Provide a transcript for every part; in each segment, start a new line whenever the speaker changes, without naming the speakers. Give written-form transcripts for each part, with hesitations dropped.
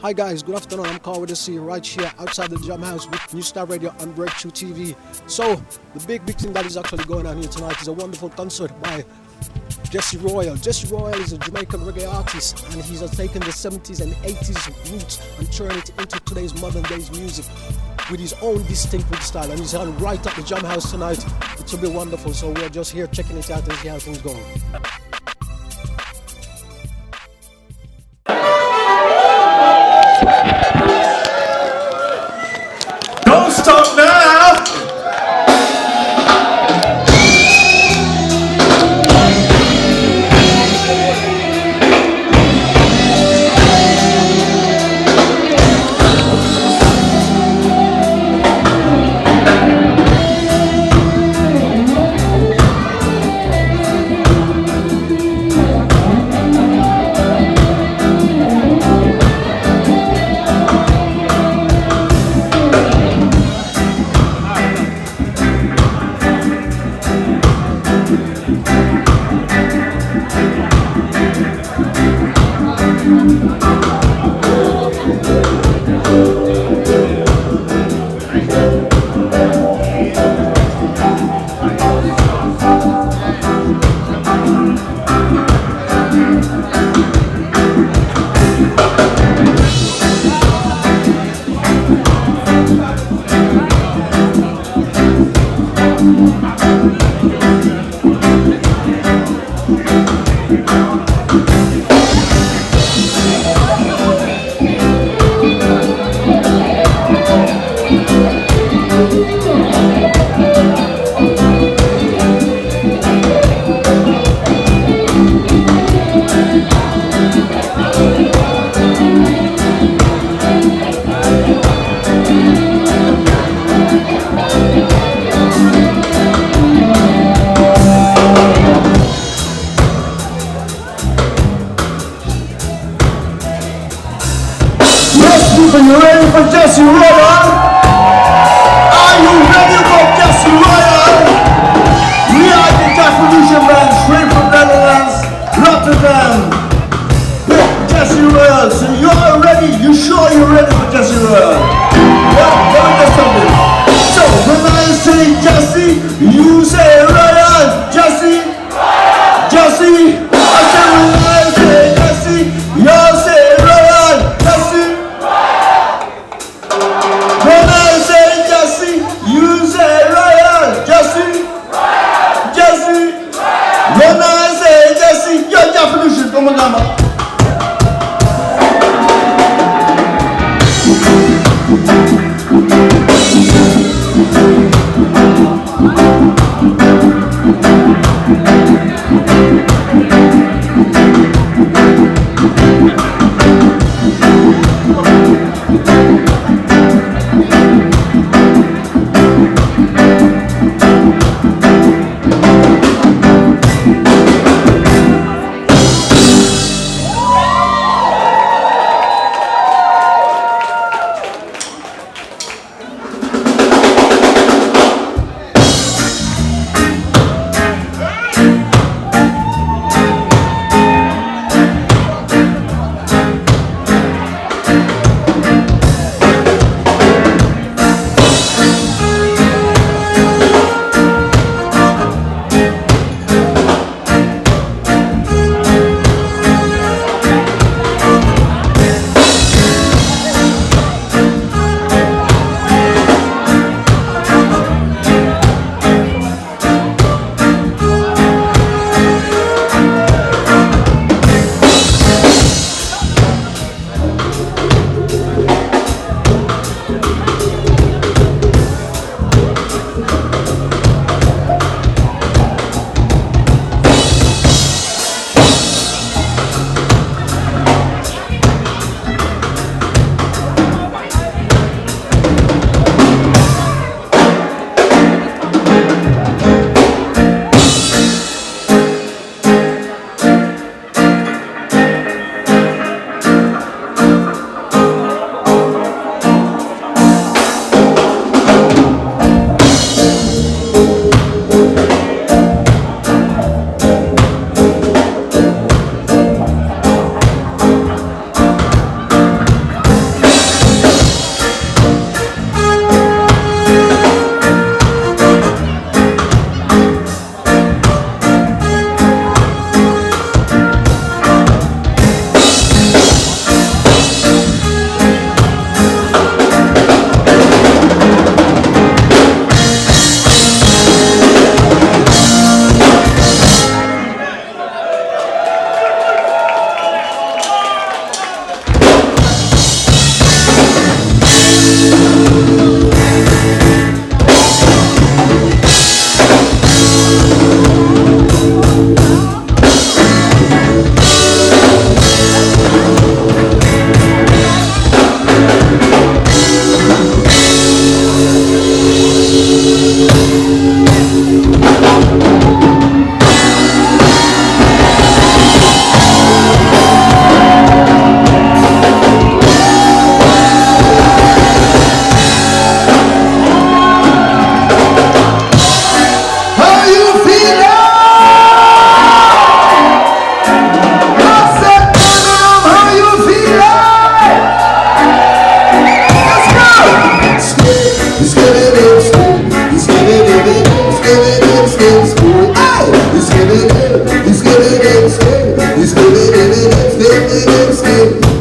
Hi guys, good afternoon. I'm Carl with the C right here outside the Jam House with New Star Radio and Breakthrough TV. So the big thing that is actually going on here tonight is a wonderful concert by Jesse Royal. Jesse Royal is a Jamaican reggae artist, and he's taken the 70s and 80s roots and turned it into today's modern days music with his own distinctive style, and he's on right at the Jam House tonight. It will be wonderful, so we're just here checking it out and see how things go.
Don't stop now! Are you ready for Jesse Royal? Are you ready for Jesse Royal? We are the Revolution Band, straight from Netherlands, Rotterdam. Jesse Royal, so you're ready? You sure you're ready for Jesse Royal? Yeah, let me just something. So when I say Jesse, you say Royal. Jesse, Jesse. I say when I say Jesse, you say Royal. Jesse. When I say Jesse, you say Royal. Jesse, Jesse. When I say Jesse, you're Japanese. Come on, Mama.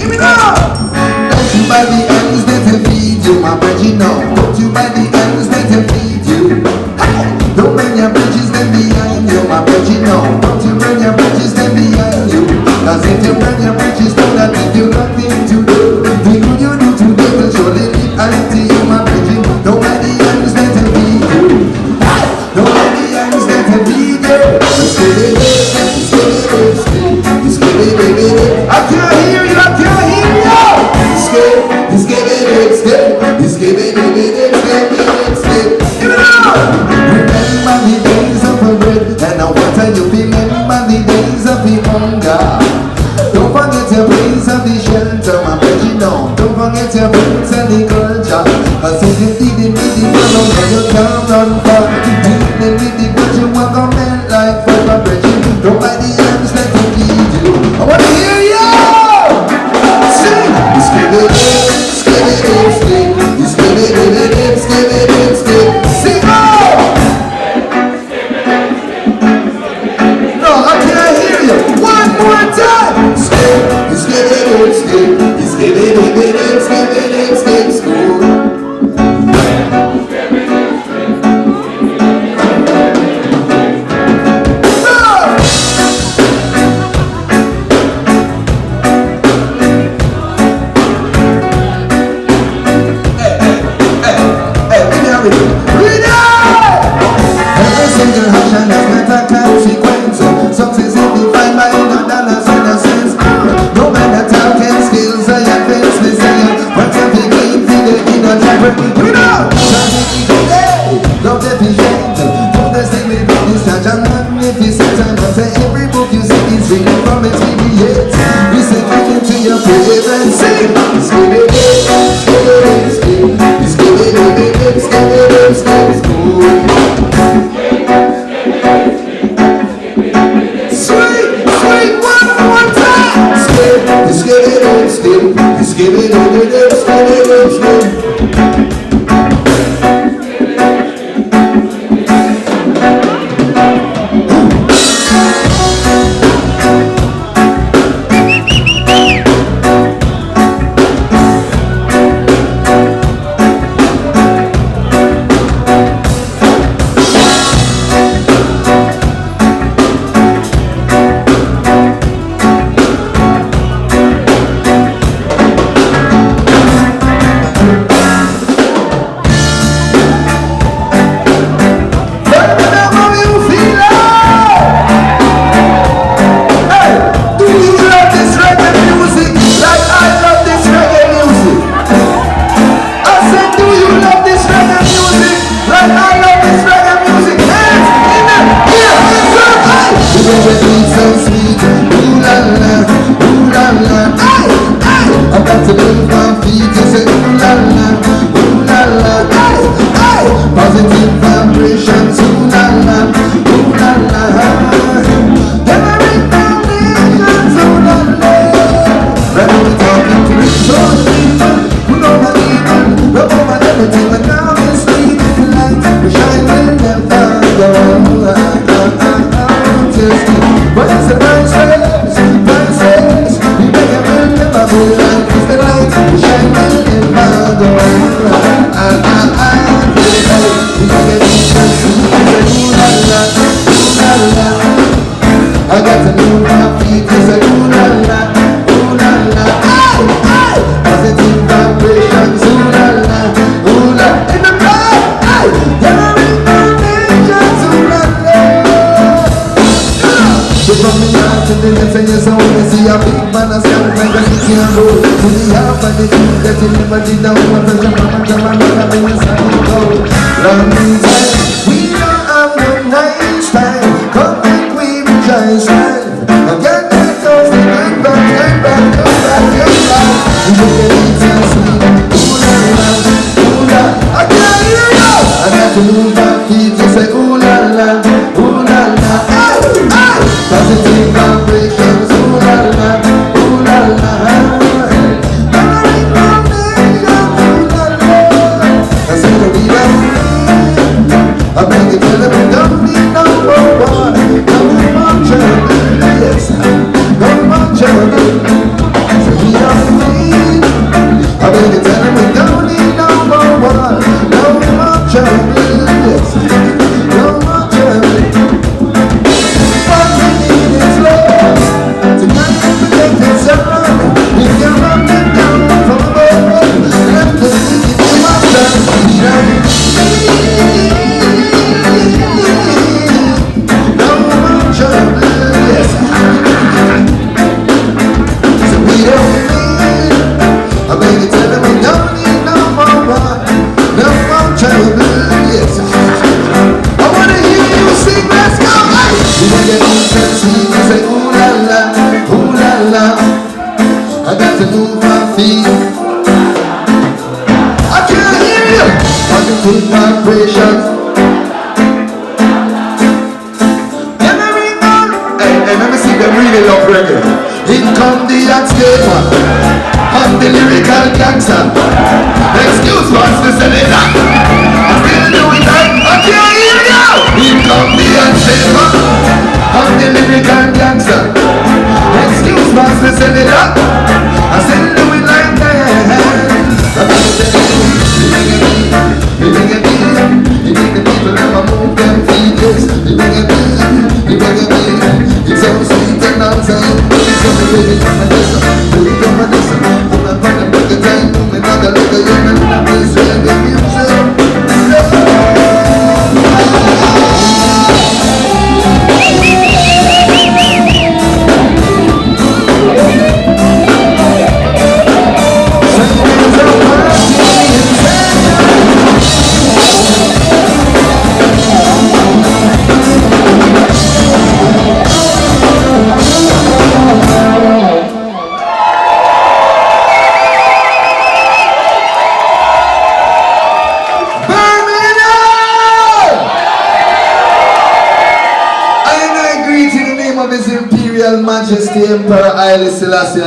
Give me now. Don't you buy the ends that to feed you, my bread, you know. Don't you buy the ends that to feed you. Hey! Don't burn your bridges then behind you, my bread, you know. Don't you burn your bridges then behind you. Cause if you burn your bridges, don't that give you nothing to do. The good you do today will surely lead unto you, my bread, you know. Don't buy the ends that to feed you. Hey! Don't buy the ends that to feed you. I can't hear you, I can't hear you. He's giving it, he's giving it. Give it up. Remember the days of the bread, and I want you remember the days of the hunger. Don't forget your place of the shelter, my bread, you know. Don't forget your place and the culture. Cause if you feed it with the follow, then you can't run far. Feed it with the good, you walk on men like for my bread. Don't buy the hands that you feed you. I want to hear you. Sing. Skip it, skip it, skip it, skip it, skip it, skip it. Sing on. No, I can't hear you. One more time. Skip, skip it, skip, skip it, skip it, skip school.
I beg you, tell them, don't need no more. reggae beats and sweet. I say ooh la la, ooh la la. I got to move my feet. I can't hear you. I can take vibrations. Hey, let me see them really love reggae. In come the Axtaker, I'm the lyrical gangster. Excuse me, Mr. Senator. I still do it, I can't hear you. In come the Axtaker, I'm the lyrical gangster. Excuse me, Mr. Senator. I still do it like that. You bring it in, you make the people never move them feet. Yes, you bring it in, you bring it in. It's so sweet and I'm saying, it's so pretty. And listen, do it over this. Put my brother back the time, do me not a little young and this reggae music. Majesty Emperor Haile Selassie I,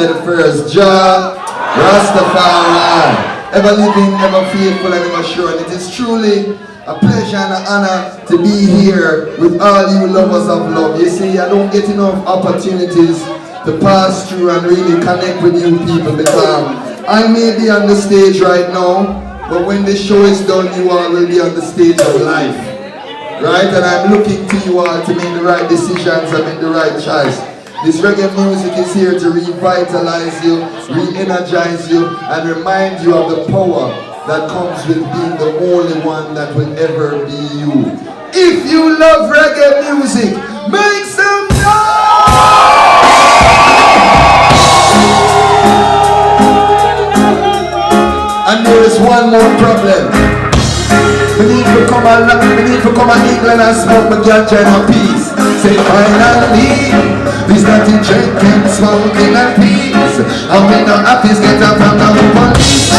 Jah Rastafari, ever living, ever faithful and ever sure. And it is truly a pleasure and an honor to be here with all you lovers of love. You see, I don't get enough opportunities to pass through and really connect with you people because I may be on the stage right now, but when the show is done, you all will be on the stage of life. Right? And I'm looking to you all to make the right decisions and make the right choice. This reggae music is here to revitalize you, re-energize you, and remind you of the power that comes with being the only one that will ever be you. If you love reggae music, make some noise! And there is one more problem. We need to come to England and smoke my ganja in peace. Say finally, this dirty drink and smoking in peace. And we no happy get up from the police.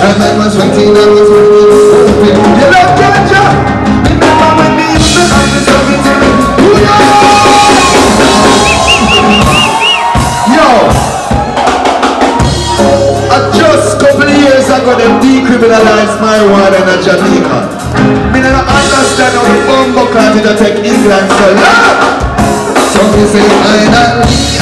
And I was waiting, I was waiting. You love ganja? Remember when we used to have this everything? Yo! Just a couple of years ago, them decriminalized marijuana in Jamaica. Me don't understand how the bumbo clan did take England so long. Some people say finally,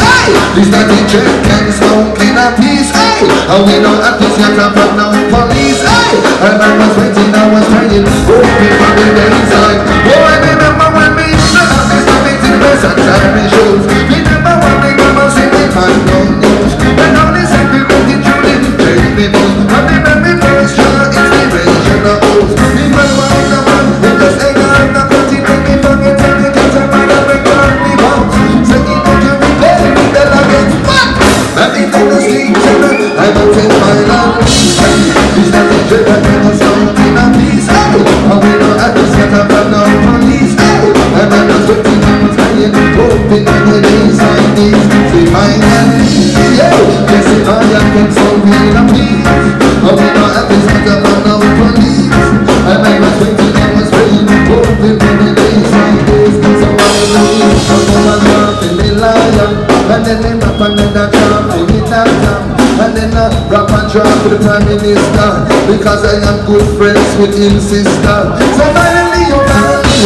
this dirty drink and smoking a piece, and we don't have to get up from the police, and I was waiting, I was trying, hoping for the days like, oh, I remember when we used to have this meeting, best and time shows. Remember when we come and sing it, man, no news. When all this people did truly take me down, and they made me first try inspiration of hoes. People want the man, they just ain't got the party, make me forget and they get a man and they call me bounce. Say it don't you repay me, then I get fucked. Let me take the streets and I don't take my land. It's not a joke that I was found in a piece, and we don't have to set up from the police, and I was waiting, I was lying, hoping on the days like these. Say finally, yeah, yes, if I can solve in a piece, and we don't have to set up from the police, and I was waiting, I was praying, hoping on the days like this. So I believe, I'm gonna laugh in the lion, and then they rap and then I drop in the downtown, and then I rap and drop to the Prime Minister, because I am good friends with his sister. So finally, oh finally,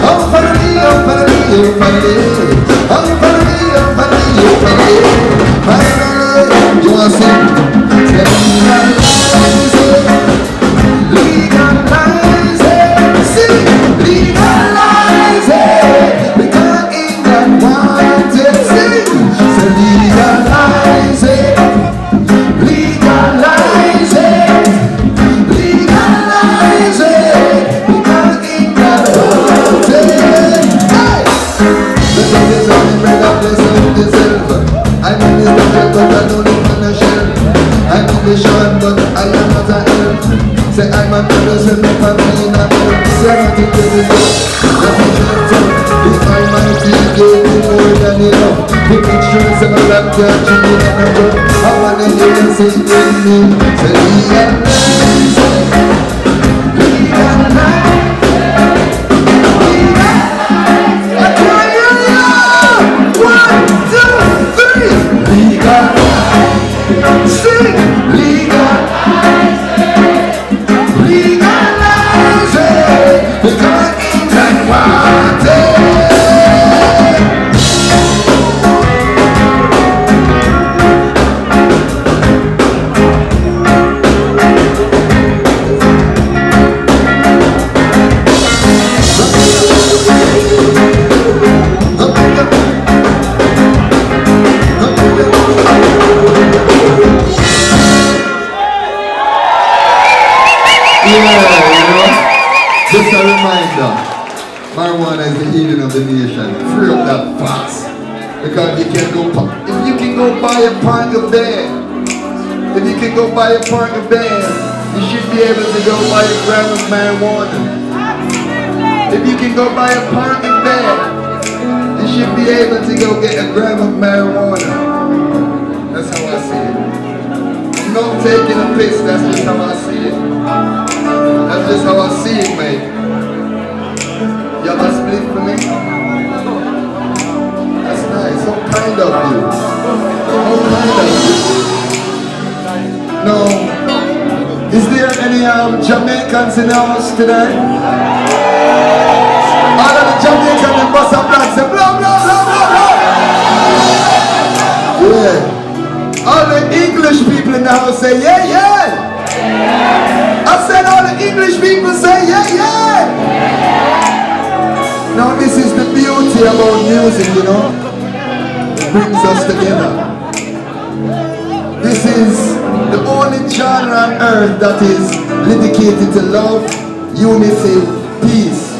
oh finally, oh finally, oh finally, oh finally, oh finally, oh finally, oh finally, finally, you want to sing? Legalize it, sing, legalize it, because England wants it, sing, so legalize it, legalize it, legalize it, because England wants it. Hey! The song is on the bread of the soul itself. I'm in this country but I don't live on a shelf. I'm in the short but I am not a elf. Say I'm a brother, say me family in a elf. Say nothing to the world, nothing to the world. If I'm a and enough. The pictures of a lap can't you need a number. I wanna hear you say with me. Say legalize it. Legalize it. I can't hear you. 1, 2, 3. Legalize. Sing. Legalize. Legalize it. Because England wants it. Just a reminder, marijuana is the healing of the nation. Free up that fast. Because you can go, if you can go buy a pound of bed, if you can go buy a pound of bed, you should be able to go buy a gram of marijuana. If you can go buy a pound of bed, you should be able to go get a gram of marijuana. That's how I see it. I'm not taking a piss, that's just how I see it. That's just how I see it, mate. You have a split for me? That's nice. So kind of you. How kind of you. No. Is there any Jamaicans in the house today? All of the Jamaicans in Bossa Black say blah, blah, blah, blah, blah. Yeah. All the English people in the house say yeah, yeah. I said all the English people say yeah, yeah. Now this is the beauty about music, you know. It brings us together. This is the only genre on earth that is dedicated to love, unity, peace,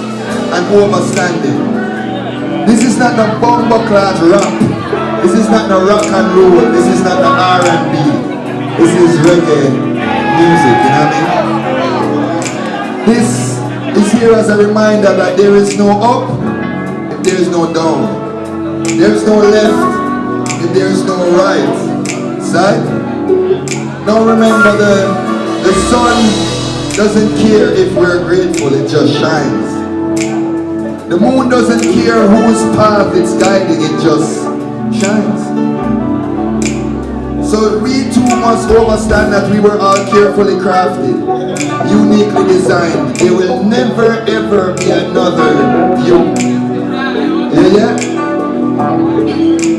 and understanding. This is not the bumbleclad rap. This is not the rock and roll. This is not the R&B. This is reggae music, you know what I mean? This is here as a reminder that there is no up if there is no down. There is no left if there is no right. Side? Now remember the sun doesn't care if we're grateful, it just shines. The moon doesn't care whose path it's guiding, it just shines. So we too must understand that we were all carefully crafted, uniquely designed. There will never ever be another you. Yeah?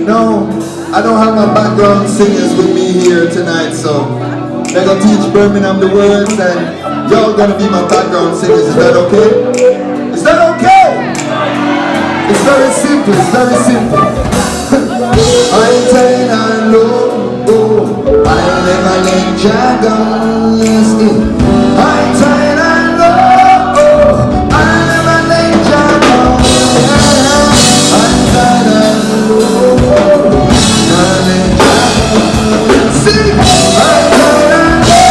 No, I don't have my background singers with me here tonight, so they're gonna teach Birmingham the words and y'all gonna be my background singers. Is that okay? Is that okay? It's very simple, it's very simple. I'm tired and low. I'll never let you go. Yes, I'm tired and low. I'll never let you go. Yeah. I'm tired and low. I'll let you go. Sing. I'm tired and low.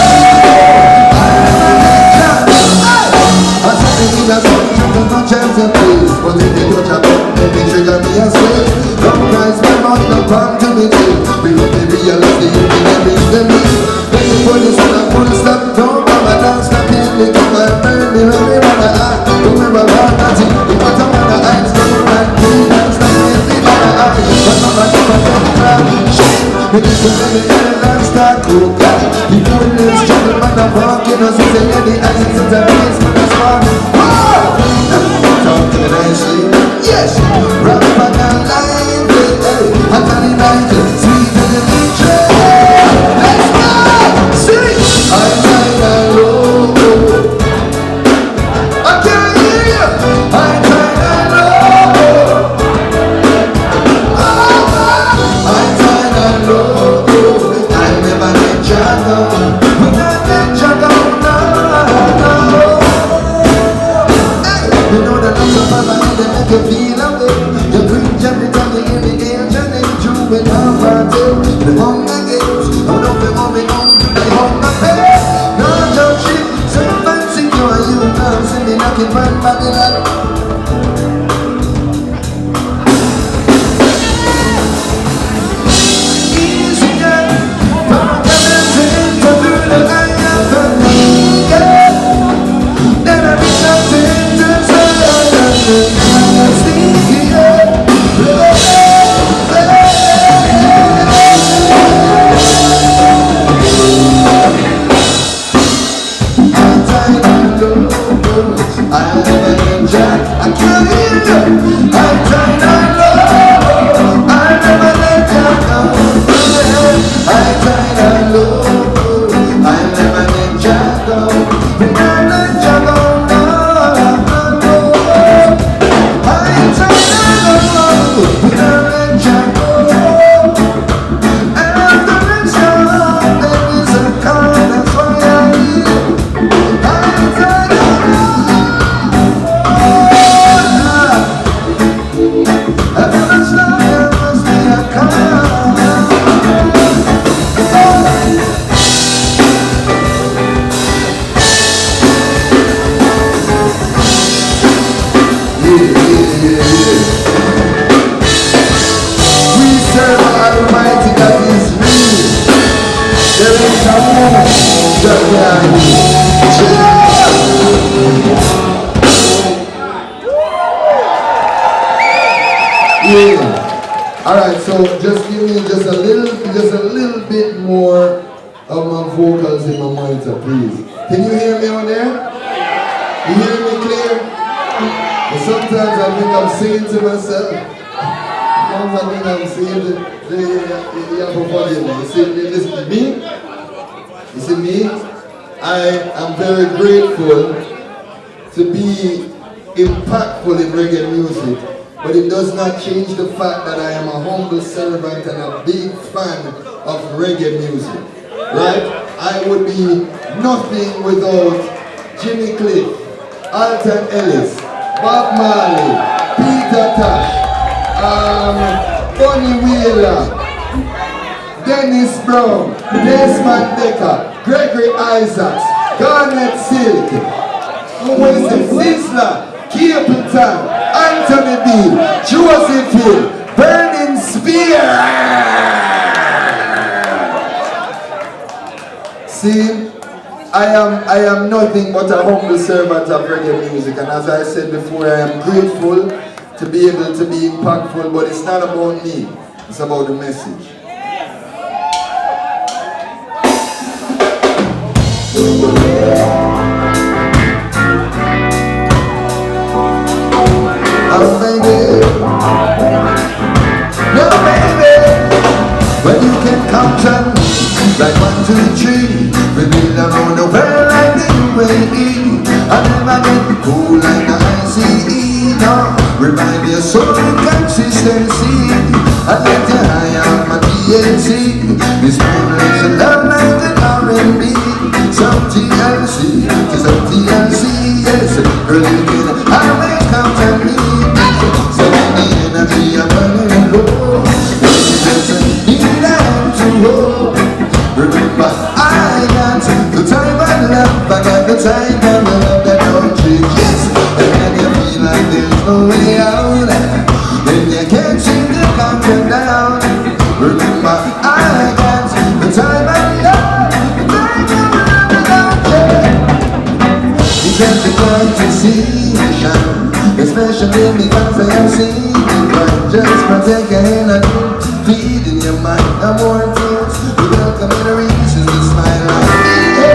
I'll never let you go. I said the thing that's one chance and no chance in place. But if you touch a button, then they trigger me a sway. Don't price my mouth, no positivity. We don't realize the them. When you put this on a full stop, don't come and don't stop it. They come and burn me when we wanna act. Don't remember about nothing. You want to wanna eyes, come and clean and stop it. We wanna act. But I'm not gonna come around. When you put them in the land, start cool. You know it is trouble, man, I'm walking. Us is in the eyes of the face, man, that's wrong. Talk to me nicely. Yes. Rap back and line. I'm telling you, sweet in the future. I never stop, must be a call. We serve an Almighty that is real. There is a move that can. Yeah. Alright, so just give me just a little bit more of my vocals in my monitor, please. Can you hear me on there? You hear me clear? But sometimes I think I'm singing to myself. Sometimes I think I'm singing to you have to forgive me. You see, listen to me. You see me? I am very grateful to be impactful in reggae music, but it does not change the fact that I am a humble servant and a big fan of reggae music. Right? I would be nothing without Jimmy Cliff, Alton Ellis, Bob Marley, Peter Tosh, Bonnie Wheeler, Dennis Brown, Desmond Dekker, Gregory Isaacs, Garnet Silk, Sizzla, Capleton, Anthony B, Joseph Hill, Burning Spear. See? I am nothing but a humble servant of reggae music, and as I said before, I am grateful to be able to be impactful, but it's not about me, it's about the message. Oh baby, no baby, when you can count on me like 1, 2, 3. We build around the world like the UAE. I never get cool like the ICE. No, revive your soul and consistency. I get you high on my TNC. This privilege and love like the R&B. Some TLC, to some TLC. Yes, girl you can always count on me. So when the energy I'm running low, just need a hand to hold. Remember, I got the time of love, I got the time of love that don't change. Yes, and when you feel like there's no way out, then you can't seem to calm them down. Remember, I got the time of love, the time of love that don't change. You can't be going to see me shine, especially because I have seen you cry. Just protect your energy, feeding your mind, no more tears. Welcome in the reasons to smile like me.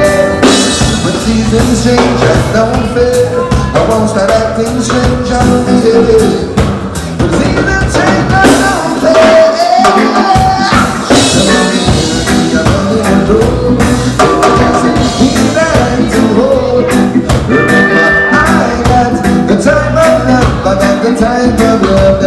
When seasons change, I don't fear. I won't start acting strange, I'll be here. When seasons change, I don't fear. I'm running in the room. I just need that to hold. Remember, I got the time of love, I got the time of love.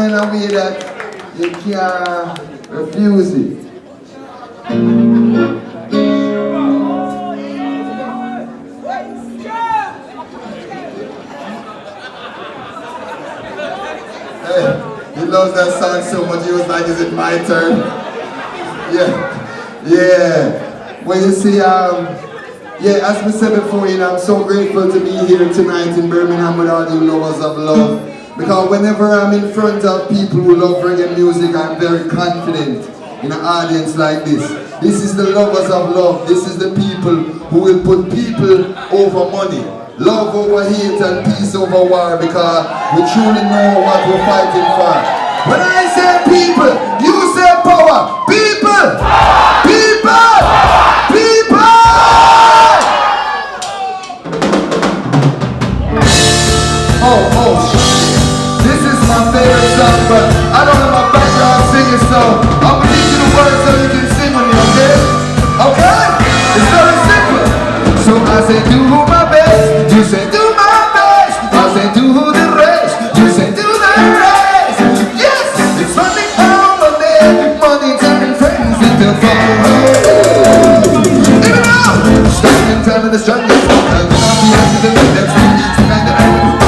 in a way that you can't refuse it. Hey, he loves that song so much, he was like, is it my turn? Yeah. Well, you see, yeah, as we said before, you know, I'm so grateful to be here tonight in Birmingham with all you lovers of love. Because whenever I'm in front of people who love reggae music, I'm very confident in an audience like this. This is the lovers of love. This is the people who will put people over money, love over hate, and peace over war, because we truly know what we're fighting for. When I say people, you say power. People! People! People! Oh, this is my favorite song, but I don't have my background singing, so I'm gonna teach you the words so you can sing with me, okay? Okay? It's very simple. So I say do my best, you say do my best. I say do the rest, you say do the rest. Yes, it's money on my day, money turning friends into foes. Even now, standing tall in the strongest, and I'll be after the left, that's me, tonight the end.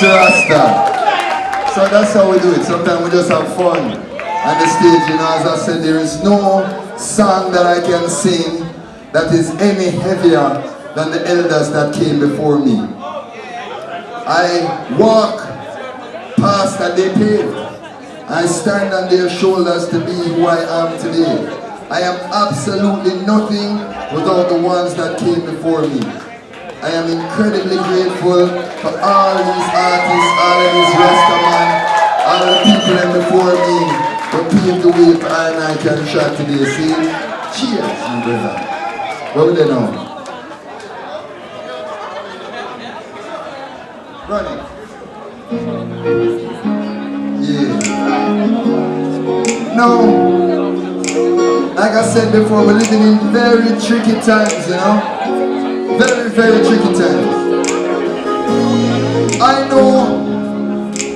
Mr. Rasta. So that's how we do it. Sometimes we just have fun on the stage. You know, as I said, there is no song that I can sing that is any heavier than the elders that came before me. I walk past and they paved. I stand on their shoulders to be who I am today. I am absolutely nothing without the ones that came before me. I am incredibly grateful for all these artists, all of these Rastaman, all the people in before me who paved the way for I and I can chat today. See? Cheers, my brother. What would they know? Running. Yeah. No. Like I said before, we're living in very tricky times, you know? Very, very tricky times. I know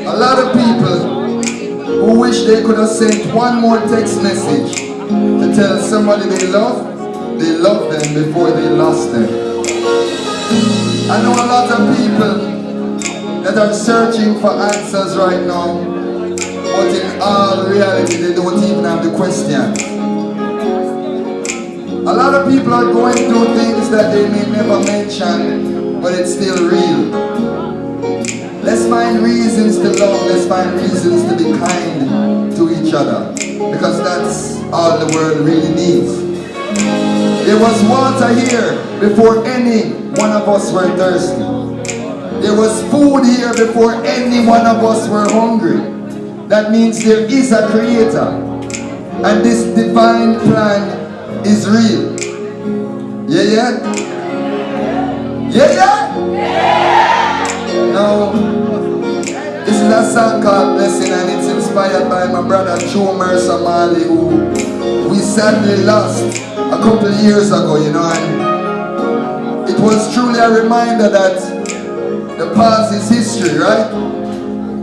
a lot of people who wish they could have sent one more text message to tell somebody they love them before they lost them. I know a lot of people that are searching for answers right now, but in all reality they don't even have the questions. A lot of people are going through things that they may never mention, but it's still real. Let's find reasons to love, let's find reasons to be kind to each other, because that's all the world really needs. There was water here before any one of us were thirsty. There was food here before any one of us were hungry. That means there is a creator, and this divine plan is real. Yeah? Now, this is a song called Blessing, and it's inspired by my brother Joe Mercer Marley, who we sadly lost a couple of years ago, you know, and it was truly a reminder that the past is history, right?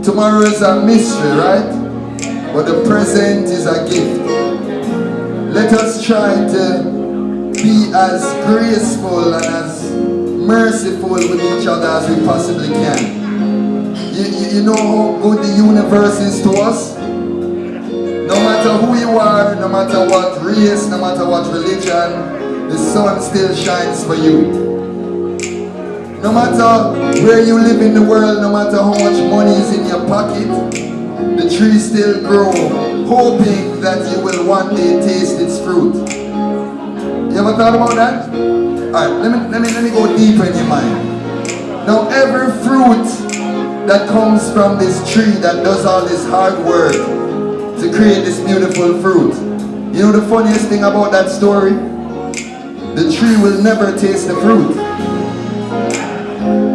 Tomorrow is a mystery, right? But the present is a gift. Let us try to be as graceful and as merciful with each other as we possibly can. You know how good the universe is to us? No matter who you are, no matter what race, no matter what religion, the sun still shines for you. No matter where you live in the world, no matter how much money is in your pocket, the tree still grows, hoping that you will one day taste its fruit. You ever thought about that? Alright, let me go deeper in your mind. Now every fruit that comes from this tree that does all this hard work to create this beautiful fruit. You know the funniest thing about that story? The tree will never taste the fruit.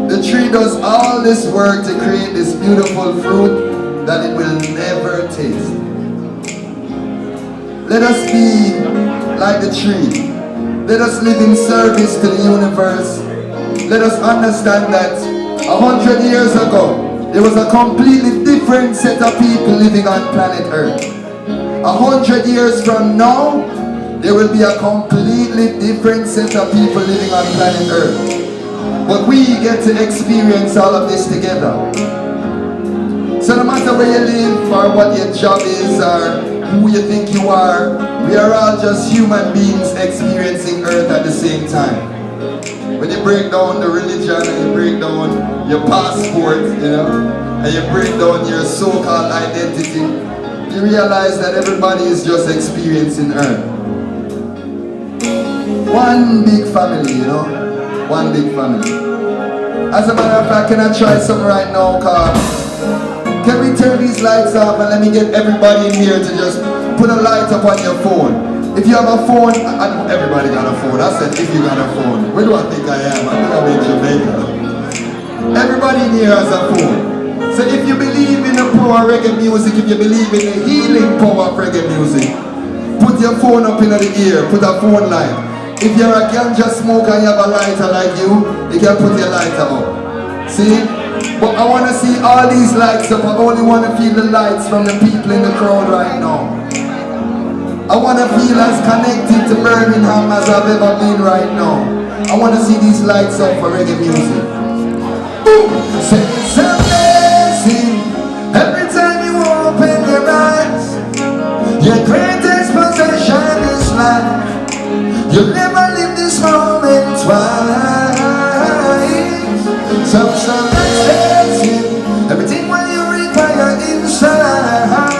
The tree does all this work to create this beautiful fruit that it will never taste. Let us be like the tree. Let us live in service to the universe. Let us understand that 100 years ago, there was a completely different set of people living on planet Earth. 100 years from now, there will be a completely different set of people living on planet Earth. But we get to experience all of this together. So no matter where you live or what your job is or who you think you are, we are all just human beings experiencing Earth at the same time. When you break down the religion and you break down your passport, you know, and you break down your so-called identity, you realize that everybody is just experiencing Earth. One big family, you know, one big family. As a matter of fact, can I try something right now, Carl? Can we turn these lights off and let me get everybody in here to just put a light up on your phone? If you have a phone, I know everybody got a phone. I said if you got a phone. Where do I think I am? I think I'm in Jamaica. Everybody in here has a phone. So if you believe in the power of reggae music, if you believe in the healing power of reggae music, put your phone up in the ear, put a phone light. If you're a ganja smoker and you have a lighter like you can put your lighter up. See? But I want to see all these lights up. I only want to feel the lights from the people in the crowd right now. I want to feel as connected to Birmingham as I've ever been right now. I want to see these lights up for reggae music. Boom! Say, Your greatest possession is life. You'll never live this moment twice. Some expensive. Everything what you require inside.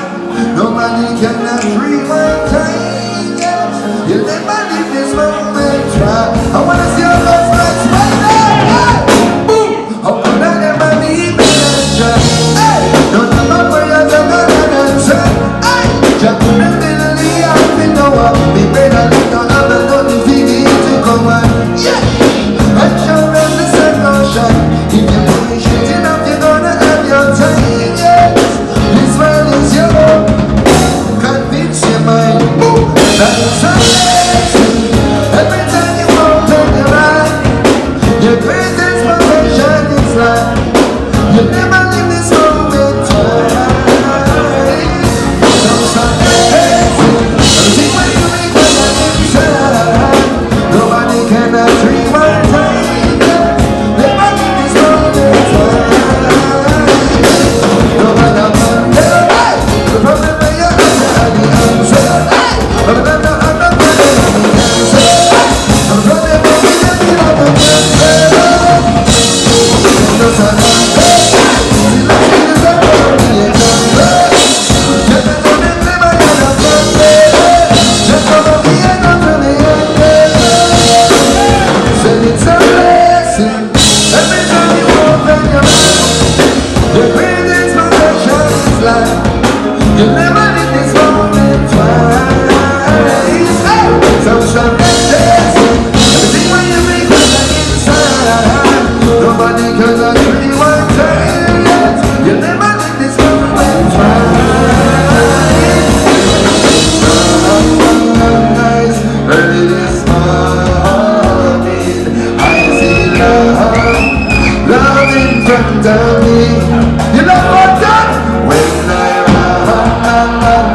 Nobody cannot rewind time. You'll never live this moment twice. I wanna see your best friends right now. Boom! How could I never leave me and hey! Don't have my prayers are gonna answer. Hey! Just put them in the lee and we know what. We better let down all the nothing figure to come on. Yeah! And show them the sun no shine. If you're doing shit enough, you're gonna have your time. Yes! This world is your own. Convince your mind. Boom! That's a lesson. Every time you open your eyes, your greatest possession is life. You never live this moment twice. Some everything when you make when you're inside. Nobody cannot rewind time. Never live this moment twice. No matter what the problem where you're at, the answer. No matter how the problem the answer. No problem where you're at, the answer. No matter it's a blessing. Every time you open your mouth, your greatest possession is life. You'll never live this moment twice. Some blessing. Everything when you make on the inside, nobody can agree one time yet. You'll never live this moment twice. Early this morning, I see love in front of me. You know what that? When I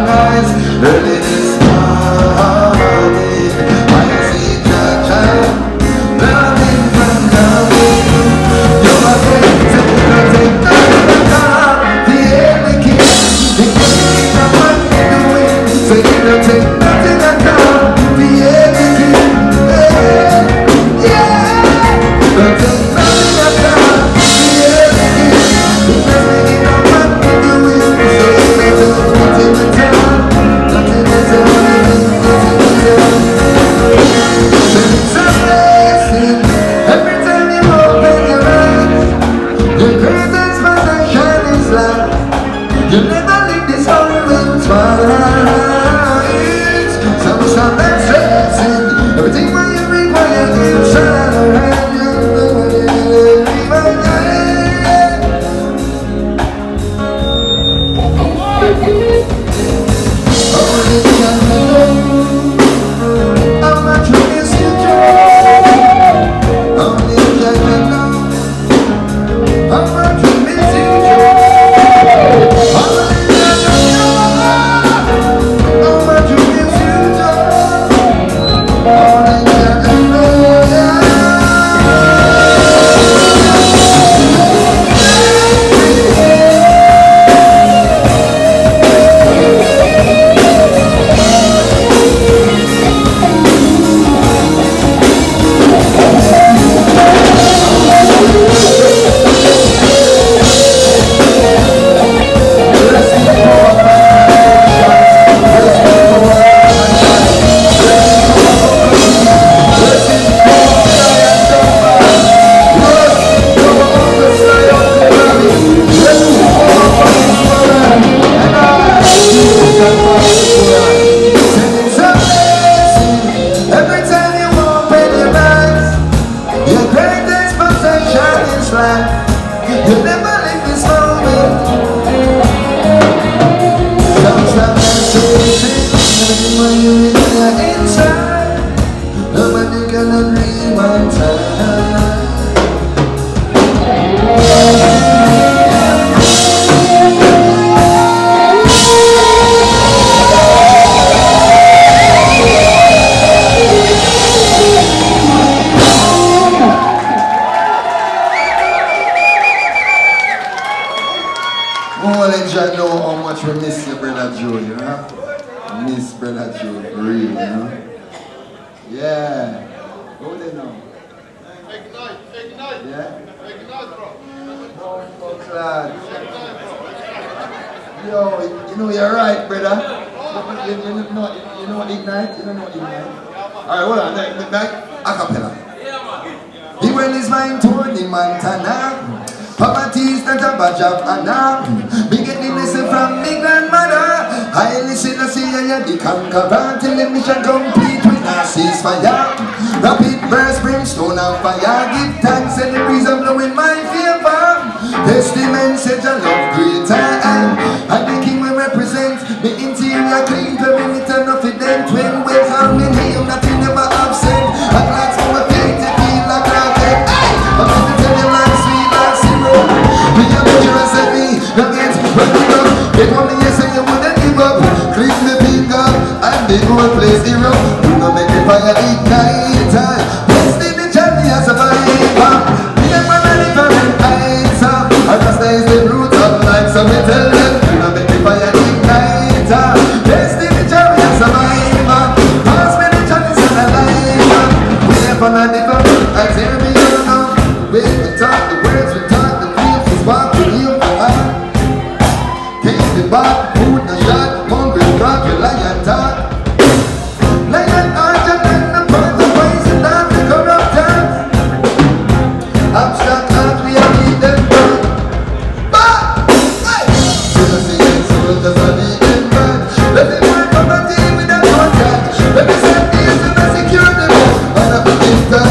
rise, early this morning, I see love in front of me. You are take nothing at the only king. The king of what you doing, so you don't take nothing at all. The only king, yeah. Don't take nothing at all. The only king, the king of what you doing, so you don't take nothing at all. Nothing at all, nothing at all. It's a blessing. Every time you open your eyes, your greatest possession is life. You'll never live this moment twice. Some blessing. Everything what you require inside around you. Only can know how much you miss your joy. Only can know how much you miss your joy. Only can know how much you miss your joy. Only can know, yeah. Every time you open your eyes, your greatest possession is life. You'll never live this moment. Sometimes I say, everything when you in the inside, nobody can agree one time. Oh, let you know how much we miss you, brother Joe, you know? real, you know? Yeah. Go there now. Yeah? Fuck lad. Yo, you know you're right, brother. You know Ignite? You don't know Ignite? Alright, hold on. Ignite, acapella. The world is mine, Tony Montana. Poverty is not a badge of honor. Beginning listen from me grandmother. I listen to see the conqueror. Till the mission complete with a ceasefire. Rapid burst, brimstone and fire. Give thanks and the breeze of blowing my favor. Testament said your love greater. And the king will represent the interior clean. Perimeter nothing then twin. With harmony him nothing never absent. At last our faith to feel like a dead. I'm going to tell you like sweet like zero. Me a picture and say me no get running up. They told me yes and you wouldn't give up. Click the finger and they go and play zero. You know make the fire ignite. Destiny journey as a survivor. Remember the different heights. And Rasta is the root of life. So we tell them you know make the fire ignite. Destiny journey as a survivor. Pass me the chance and the life. We never know different. I tell me you know. We talk the words, we talk the dreams. It's what we heal for us. Take the back, food, the shot. Hungry, drop your lion talk. Lion heart and then the part of ways and not the corrupt time. Abstract art, we are in them burn. But, hey! Jealousy and soul does not need them burn. Let them work poverty without contact. Let me set these and I secure them. And I begin to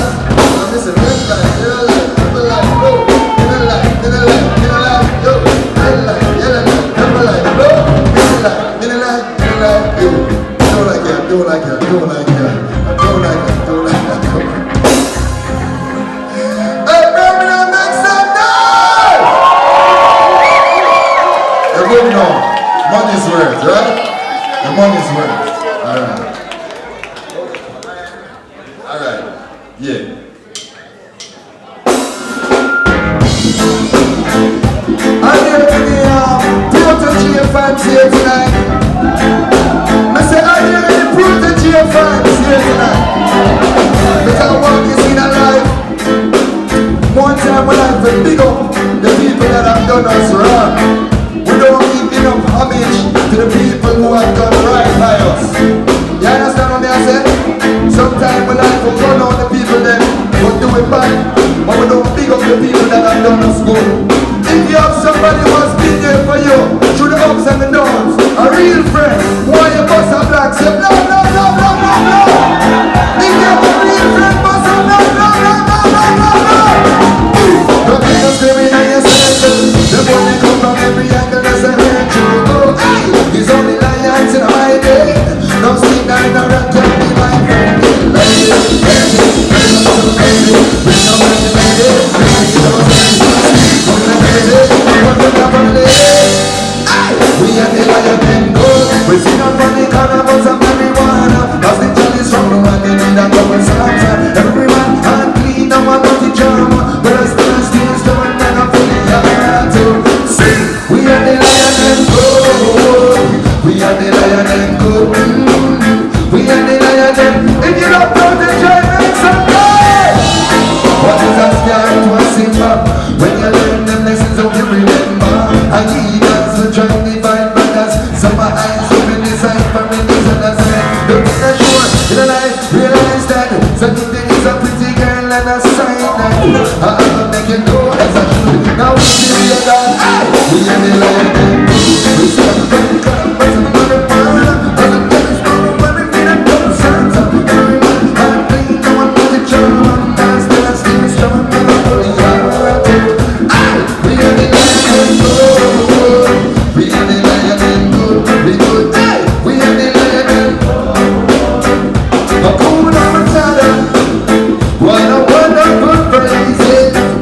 listen, red light, yellow light, purple light, blow. Yellow light, yellow light, yellow light, yo. Red light, yellow light, purple light, blow. Yellow light, yellow light, yellow light, yo. Don't like it, don't like it, don't like it. Don't like it, don't like it, don't like it. Hey, Birmingham, make some noise! You're good now. Money's worth, right? The money's worth. Alright. Alright. Yeah. I'm here to the Protege fans here tonight. I say I'm here to the Protege fans here tonight. Because I want you see that life. One time when I feel big up the people that have done us wrong. We don't give enough homage to the people who have done right by us. You understand what I say? Sometimes we like to run out the people then, but do it bad. But we don't big up the people that have done us good. If you have somebody who has been there for you, through the ups and the downs, a real friend, why you bust a black, say blah blah blah blah blah blah. If you have a real friend, bust a blah blah blah blah blah blah blah. Don't be no screaming on your circle. The money come from every angle, that's a virtue. Oh, hey, there's only lions in my day. No sleep night, no rap, tell me my friend. Lady, lady, bring up some baby. Bring up my lady, bring up some baby. Come the baby, come the family. We are the lion and gold. We sing up on the carnivals of marijuana. Lost the chalice from the one, they need a couple songs. Every man hand clean, no one not the drama. But I still stone and I'm fully hard to sing. We are the lion and gold. We are the lion and gold. We are the lion and if you don't know the joy, make some noise. What is a scare to a simba? When you learn the lessons of you remember. I need us to try to find brothers. Some my eyes open inside for me this and that side. Don't get that short in a life, realize that something is a pretty girl and a sign that I'll make it go as I should. Now we see you done. We are the lion and we start to come but some other part of the place don't when we feel it don't sound something every man I'm clean, no one wants to charm I'm dance, dance, still strong, never fully hard. We are the lion and gold. We are the lion and gold. We good. We are the lion and gold. Hakuna Matata. What a wonderful phrase.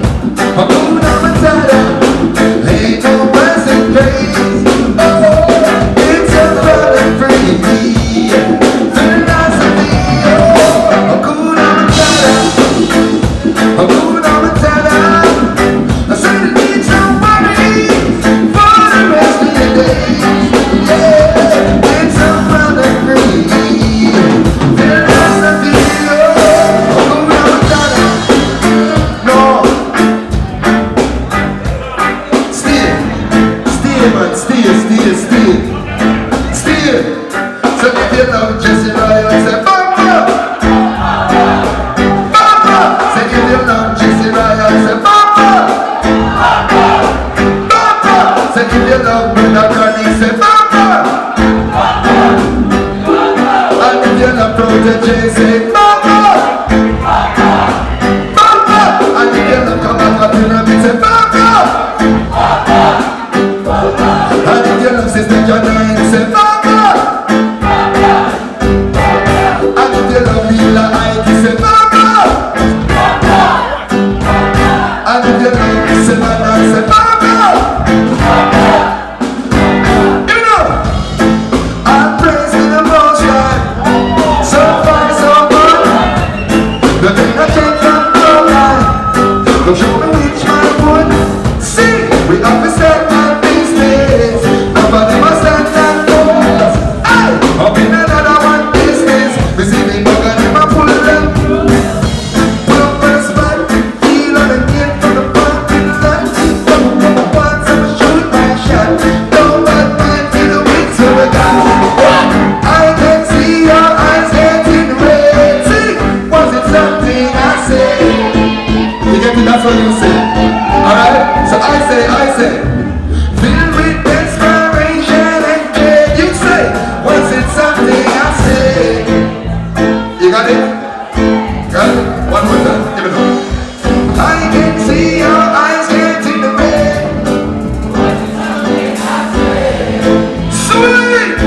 out to Jay say Bamba, Bamba. And the girl come back up in a bit say Bamba, Bamba. And the girl sister Janine say Bamba, and the girl Mila Ike say Bamba, and the girl Savannah say Bamba. You know, I'm praising the most high. So far so good. The thing I take from God, don't show me which man would. See, we have to stand on these days. Nobody must stand and focus. Hey, up in another one business. We see the bug and them a pull them. Pull up on the spot, feel on the gate from the parking lot. Don't go once and shoot my shot. Don't let mine feel the wind so we got. I can see your eyes getting red. See, was it something I said? You get it, that's what you say. Alright? So I say, filled with inspiration and dread. You say, was it something I said? You got it? Got it? One more time, give it up. I can see your eyes getting red. Sweet!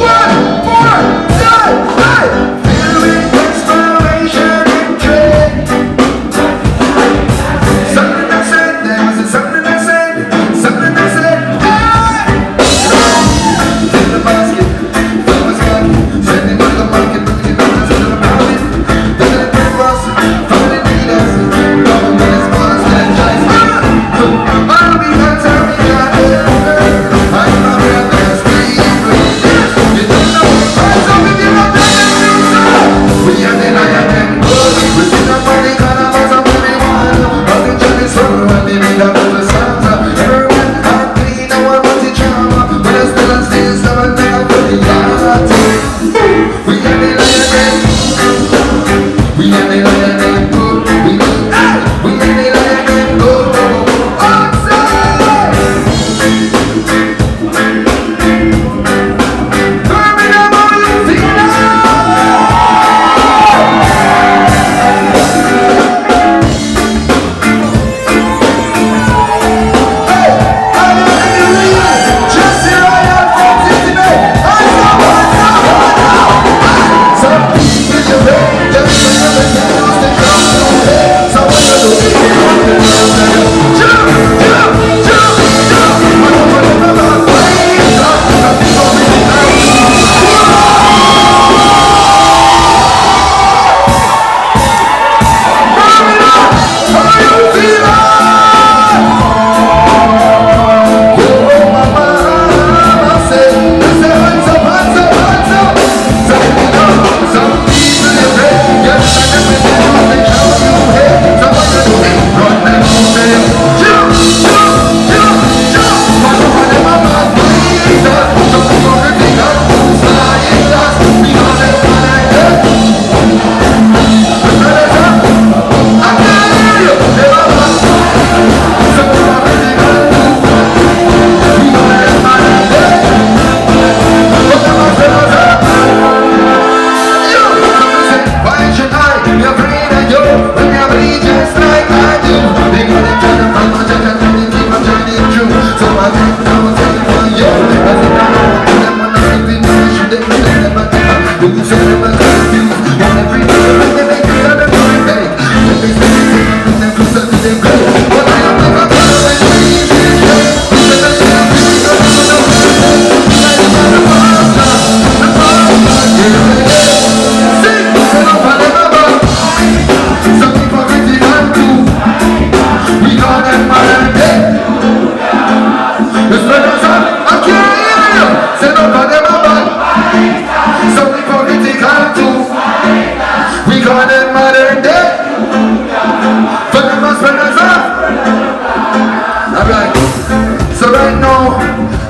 One more time, hey! Filled with inspiration and dread. Something I said, there was something I said, hey! In the basket, flowers back, sending to the market, putting it on to the market. Then I put us, found the leaders, love them in his bars, then tries me. I'll be that time, yeah, I'm not real best, you don't know, rise up and give up the music. We are the lion and gold, we see the money, cannabis and marijuana. Nothing Johnny Sorrow and they made up the Santa. Everyone had clean, no one wanted drama, but I still and still someone now for the yard. We are the lion and we are the lion and gold. We are the lion and gold. Outside! Birmingham, how you feeling? Jesse Royal from Cincinnati. Some people you pay, just when you're the girls, they come to pay. So when you do it, jump. How you feeling?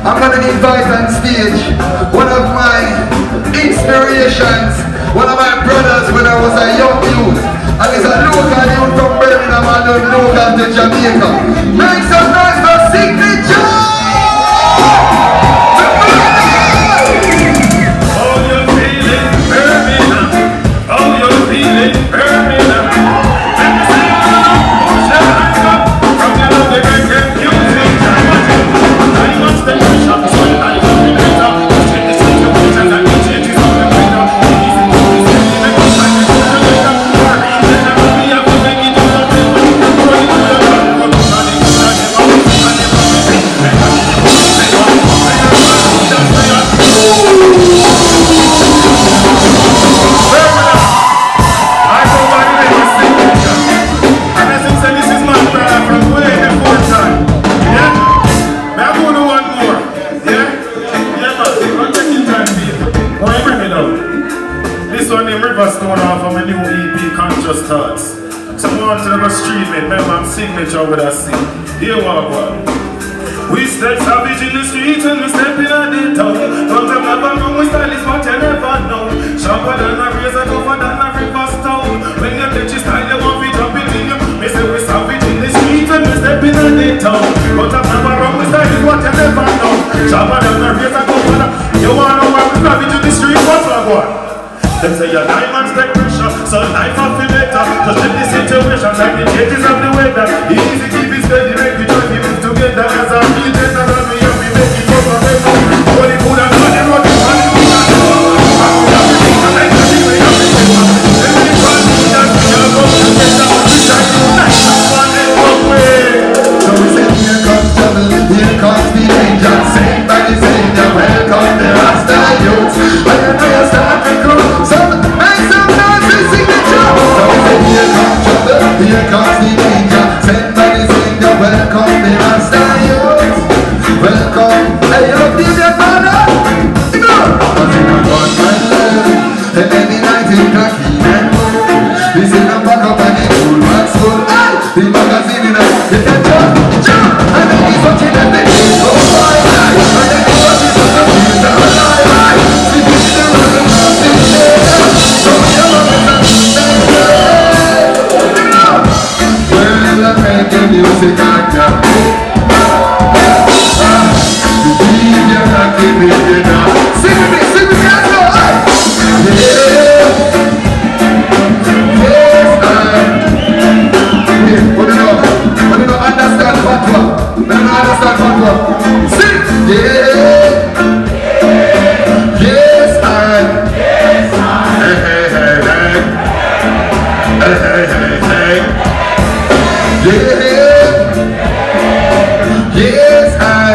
I'm gonna invite on stage one of my inspirations, one of my brothers when I was a young youth, and he's a local youth from Birmingham and local to Jamaica. Make some noise for Signature! How you feeling, Birmingham?
This one named Riverstone off of my new EP, Conscious Thoughts. Someone to the street, man, remember I'm signature with a C. Here we go. We step savage in the streets and we step in a the town. Don't you never know, we style is what you never know. Sharper than a razor, tougher than a Riverstone. When you touch your style, you want to drop it in you. We say we savage in the streets and we step in a the town. Don't you never know, we style is what you never know. Sharper than a razor, tougher than. You wanna know why we savage in the streets? What's that one? Them say your diamonds take pressure, so life off the better. Just check the situation, like the changes of the weather. Easy keep it steady, make the joy, keep it together. As I feel better than me, and we make it go forever. Holy food and money, rock it, money, we got to go. I'm everything, I like the thing, we have to get one. Every time we dance, we are going to get down. We shine to night, one day, one way.
So we say here comes trouble, here comes the danger. Sing by the Savior, welcome the Rasta youth. I know you start to grow. Here comes the danger, sent by the Savior, welcome the Master youth. Welcome, hey, you feel your father? Go! Cause in a gunman love, and any night in cocky and moon. This is a back up and the old man's school. Hey, the magazine in a, the jump, and then he's watching and the kids go by. And then he's watching so the kids are alive. See, this is the road of the shade. So your mama's a the music actor. Believe you're not giving it up. Sing with me, let's go. Yeah. Yes, what do you know? Understand fatwa? What do you understand fatwa? Sing. Yeah. Yes, I. Hey, hey, hey, hey. Hey, hey, hey, hey. Yeah. Yes, I.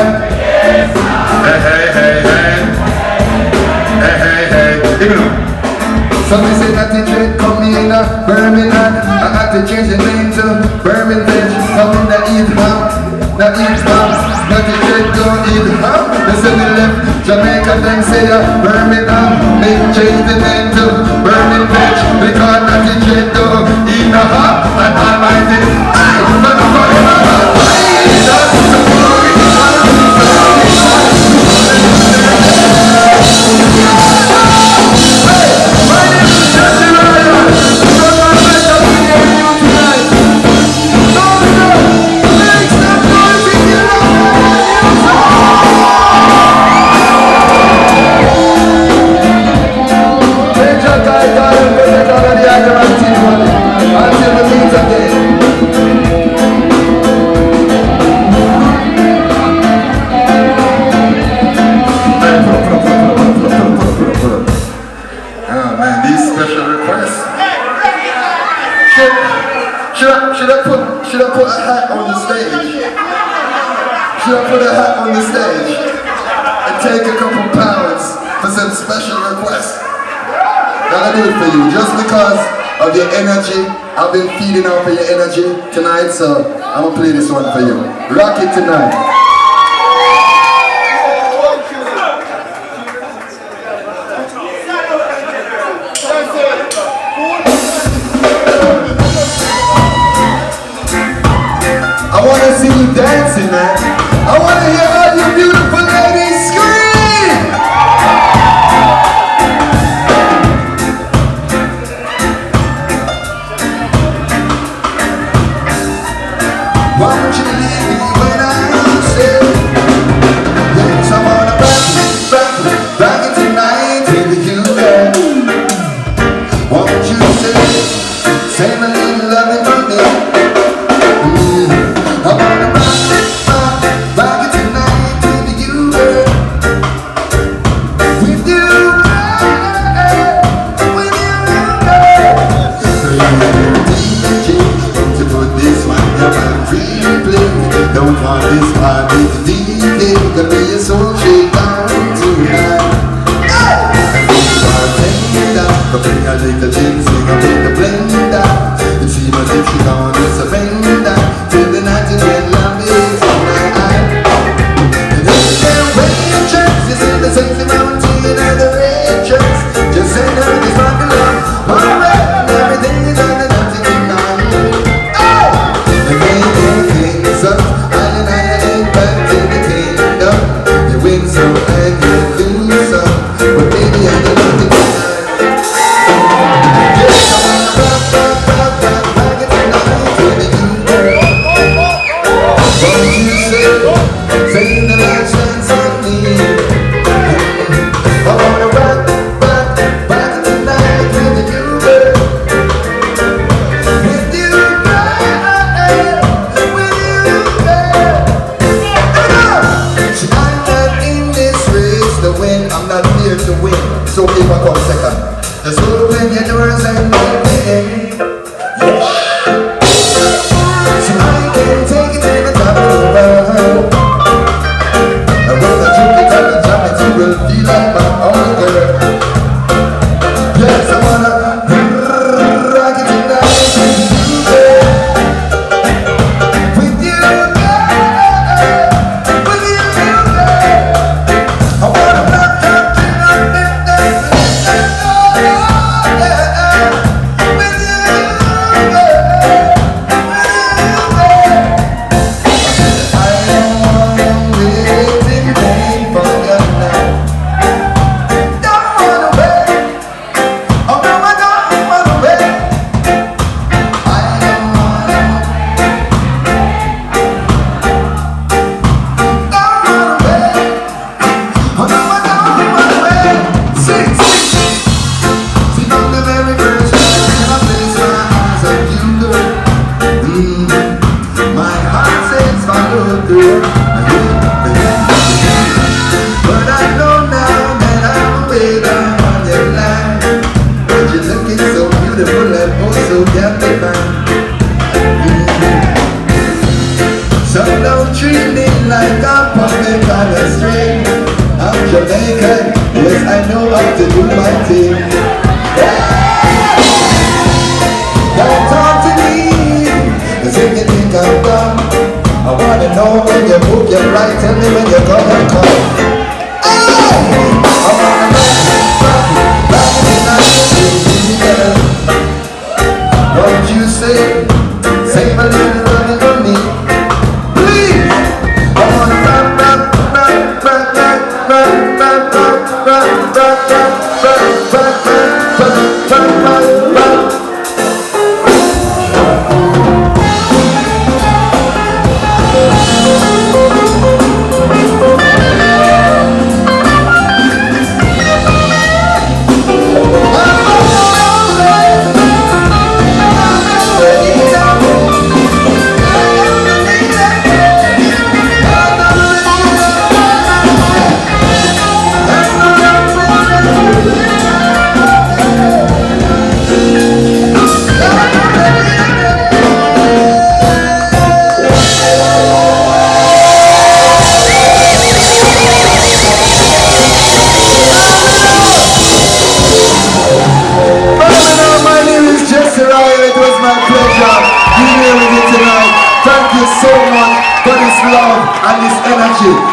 Hey, hey, hey, hey, hey, hey. Give me now. Somebody say that the dread come in Birmingham. I had to change the name to Birmingham. Come in the eat ham, the eat ham. Not the dread don't eat ham. They say they left Jamaica, them say Birmingham. They change the name to Birmingham. Because not the dread don't eat the ham. And Almighty, I don't know. Should I put a hat on the stage? Should I put a hat on the stage and take a couple pounds for some special requests? Now I do it for you, just because of your energy. I've been feeding off of your energy tonight, so I'm gonna play this one for you. Rock it tonight. I wanna see you dancing, man. I wanna hear all you beautiful ladies scream. Why don't you leave me when I say, yes, I wanna back it tonight with you, girl. Won't you say my little loving for me? I wanna rock it tonight with you, girl. With you, girl. With you, girl. DJ, to put this one up and replay. Don't want this party to DJ. Gonna be a soul shake down tonight. But bring a little chick, sing a bit the blender. It seems as if she gonna surrender till the night and when love is tonight. And if you can't wear your dress, you see the sexy mountain and the red dress. Just send her this rock and roll. man. So don't treat me like I'm puppet on a string. I'm Jamaican, yes I know how to do my thing. Don't talk to me, cause if you think I'm dumb, I wanna know when you book your right, tell me when you're gonna come. I wanna know, don't you say my little running on me. Please, I wanna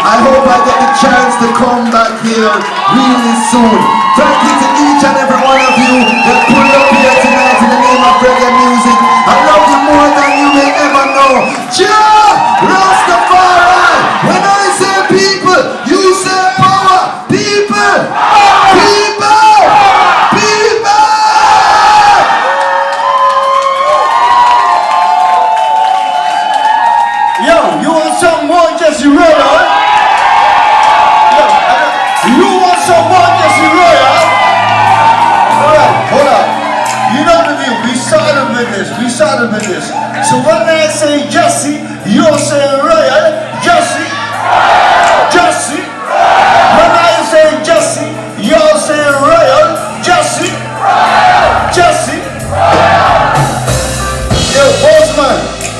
I hope I get the chance to come back here really soon. Thank you to each and every one of you that pulled up here tonight in the name of reggae music. I love you more than you may ever know. Jah Rastafari. When I say people, you say power. People, people, people.
Yo, you want some more Jesse Royal? You want some more Jesse Royal? Hold up. You know the deal. We started with this. So when I say Jesse, you're saying Royal. Jesse. Jesse. When I say Jesse, you're saying Royal. Jesse. Jesse. Yo, Bossman,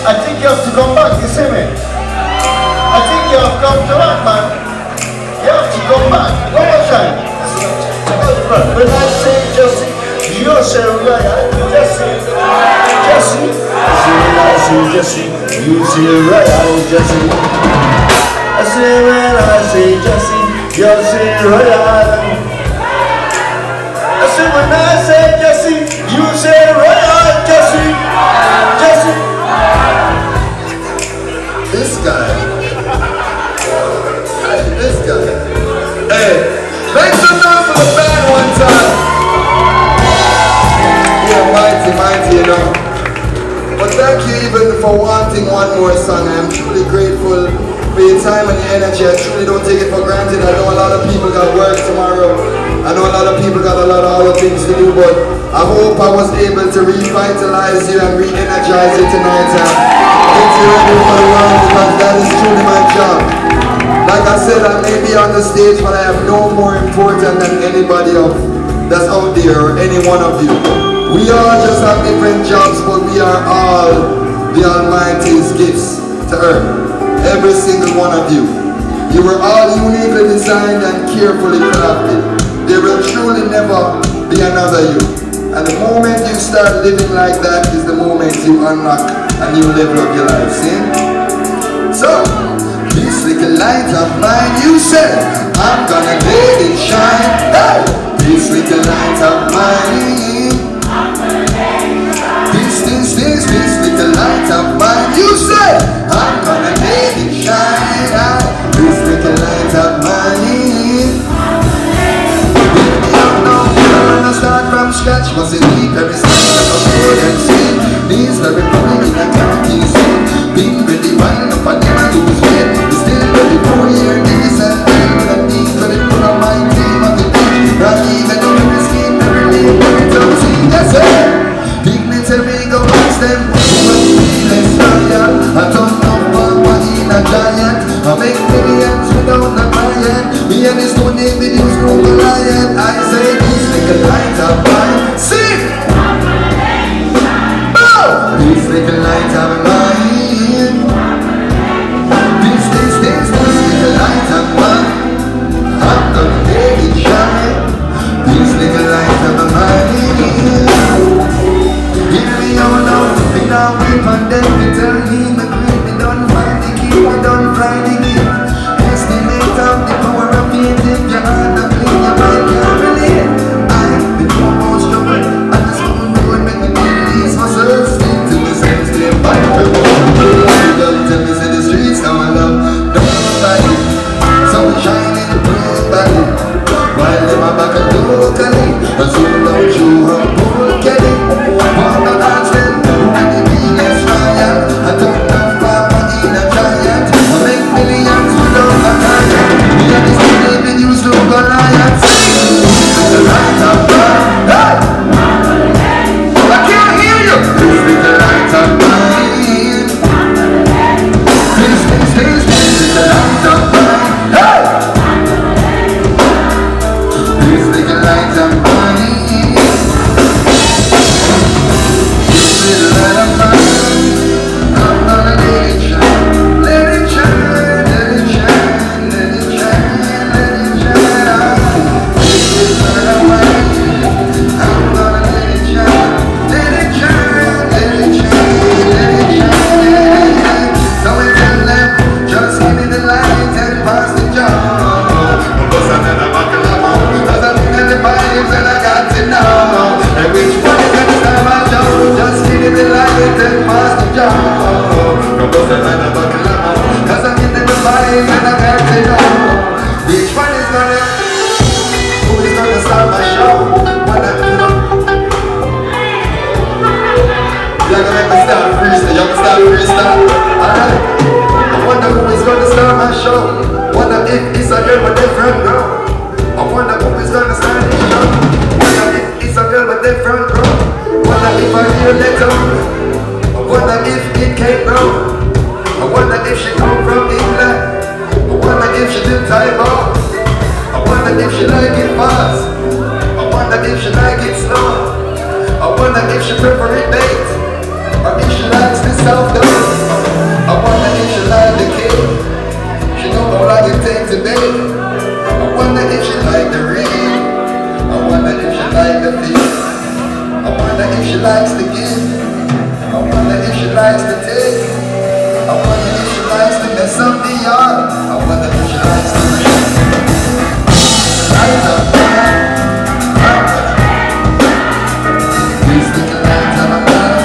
I think you have to come back. You see me? I think you have come to back, man. You have to come back. One more time. When I say Jesse, you say Royal. Jesse. Jesse. When I say Jesse, you say Royal. Jesse. I say when I say Jesse, you say Royal. I say when I say Jesse, you say Royal. Jesse. Jesse.
This guy. This guy. Hey, make some noise for the band one time. Yeah, mighty, you know. But thank you even for wanting one more song. I'm truly grateful for your time and your energy. I truly don't take it for granted. I know a lot of people got work tomorrow. I know a lot of people got a lot of other things to do, but I hope I was able to revitalize you and re-energize you tonight and get you ready for the world, because that is truly my job. Like I said, I may be on the stage, but I am no more important than anybody else that's out there or any one of you. We all just have different jobs, but we are all the Almighty's gifts to earth. Every single one of you. You were all uniquely designed and carefully crafted. There will truly never be another you. And the moment you start living like that is the moment you unlock a new level of your life. See? So, this little light of mine, you said, I'm gonna let it shine. Hey! This little light of mine. This little light of mine, you said, I'm gonna let it shine. This little light of mine. I start from scratch, was it deep, every step that was good and sweet. These very probably in a county scene. Being ready, winding up and never lose weight. We're still ready for year, days and day. With a deep credit for a mind team of the beach. Not even though every scheme, every league, every time scene, yes sir. Dignitary go past them. You must be less royal. I don't know what in a giant. I make millions without a client. Me and this no name videos, no Goliath. I say this little light of mine. Sing! front row. I wonder who is gonna stand this show. Wonder if it's a girl with the front row. Wonder if I hear a letter. I wonder if it came wrong. I wonder if she come from England. I wonder if she did time off. I wonder if she like it fast. I wonder if she like it slow. I wonder if she prefer it baked, or if she likes the soft dough. I wonder if she like the cake. She don't know how it takes to bake. I wonder if she like the read. I wonder if she like the feel. I wonder if she likes the give. I wonder if she likes the take. I wonder if she likes to mess up the yard. I wonder if she likes to read. Lights up, please stick a light on my body.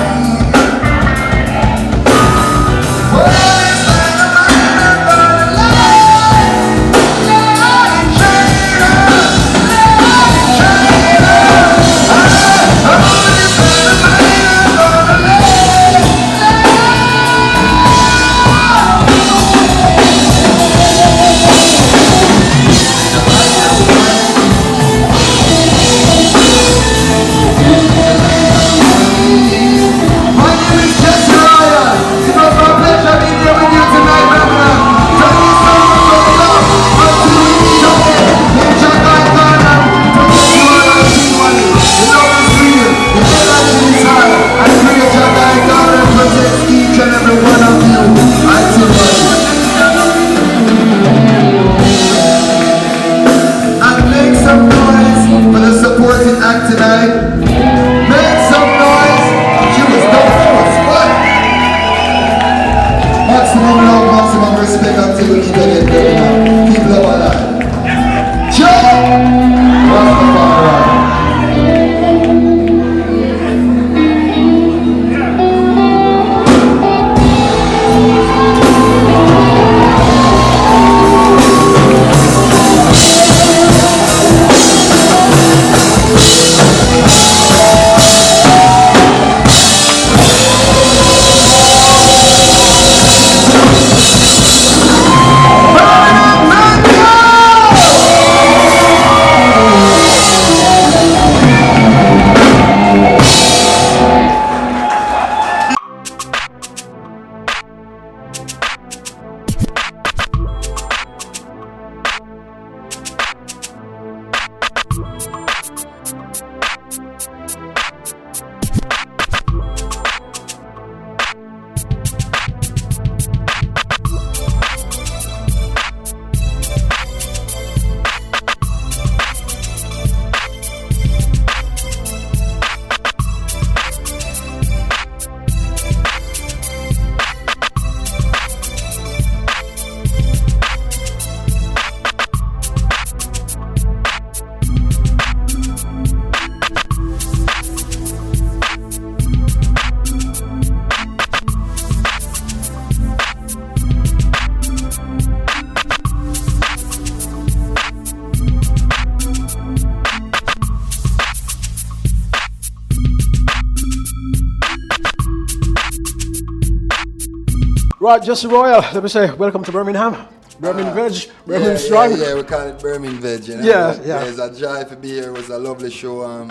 Right, Jesse Royal, let me say, welcome to Birmingham. Birmingham Veg, Birmingham Strong.
Yeah, we call it Birmingham Veg, you know.
Yeah, yeah.
It's a joy to be here. It was a lovely show.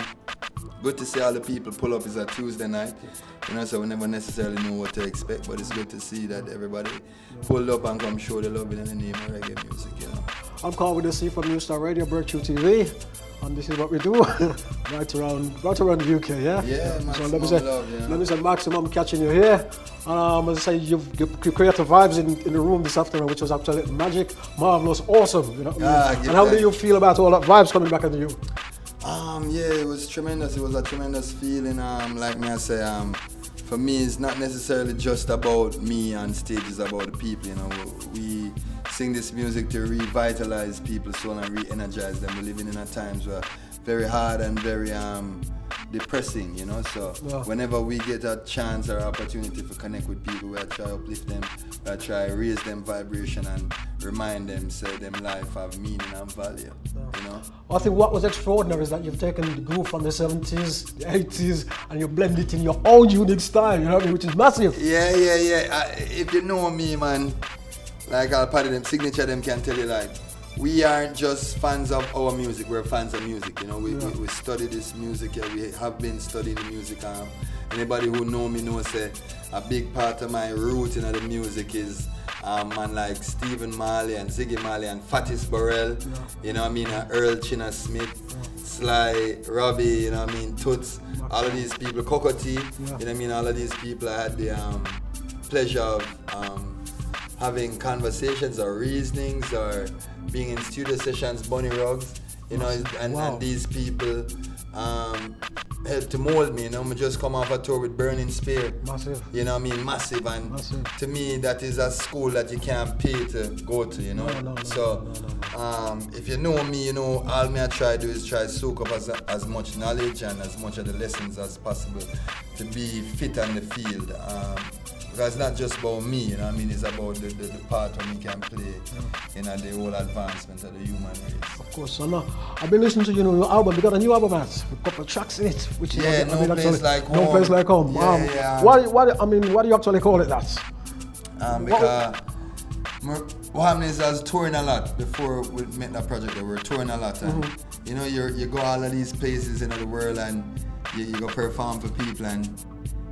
Good to see all the people pull up. It's a Tuesday night, you know, so we never necessarily know what to expect, but it's good to see that everybody pulled up and come show the love in the name of reggae music, you know.
I'm Carl with the C from New Star Radio, Breakthrough TV, and this is what we do right around the UK, yeah?
Yeah,
So
maximum love, you know.
let me say maximum catching you here. As I say, you've created vibes in the room this afternoon, which was actually magic, marvelous, awesome. You know what I mean? And how do you feel about all that vibes coming back into you?
Yeah, it was tremendous. It was a tremendous feeling. Like me I say, for me, it's not necessarily just about me on stage. It's about the people. You know, we sing this music to revitalize people's soul and re-energize them. We're living in a times where very hard and very depressing, you know, so whenever we get a chance or opportunity to connect with people, we try to uplift them, we try to raise them vibration and remind them, say them life have meaning and value, you know.
I think what was extraordinary is that you've taken the groove from the 70s, the 80s, and you blend it in your own unique style, you know what I mean, which is massive.
Yeah. If you know me, man, like I'll party them, signature them can tell you like, we aren't just fans of our music, we're fans of music, you know. We study this music, yeah, we have been studying the music. Anybody who know me knows that a big part of my root in the music is man like Stephen Marley and Ziggy Marley and Fatis Burrell, you know what I mean, Earl China Smith, Sly, Robbie, you know what I mean, Toots, all of these people, Cocoa Tea, you know what I mean, all of these people I had the pleasure of having conversations or reasonings or being in studio sessions, Bunny Ruggs, you know, and these people helped to mold me, you know. I just come off a tour with Burning Spear.
Massive.
You know what I mean? Massive. And to me, that is a school that you can't pay to go to, you know. If you know me, you know, all me I try to do is try to soak up as much knowledge and as much of the lessons as possible to be fit on the field. Because it's not just about me, you know what I mean? It's about the part we can play in the whole advancement of the human race.
Of course, so now, I've been listening to your album. You got a new album out with a couple of tracks in it, which is
No Place Like Home.
No Place Like Home. What do you actually call it that?
Because what happened is I was touring a lot before we met that project. We were touring a lot, and you know, you go all of these places in the world and you go perform for people and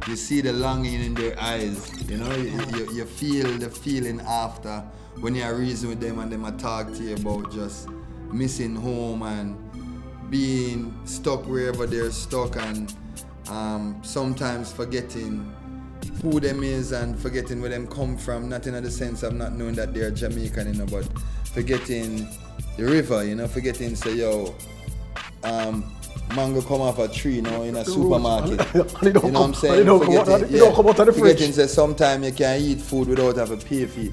you see the longing in their eyes, you know, you feel the feeling after when you reason with them and them talk to you about just missing home and being stuck wherever they're stuck and sometimes forgetting who them is and forgetting where them come from, not in the sense of not knowing that they're Jamaican, you know, but forgetting the river, you know, forgetting say, yo, mango come off a tree, you know, in a supermarket. You know what I'm saying? Forgetting say sometimes you can eat food without having to pay for it.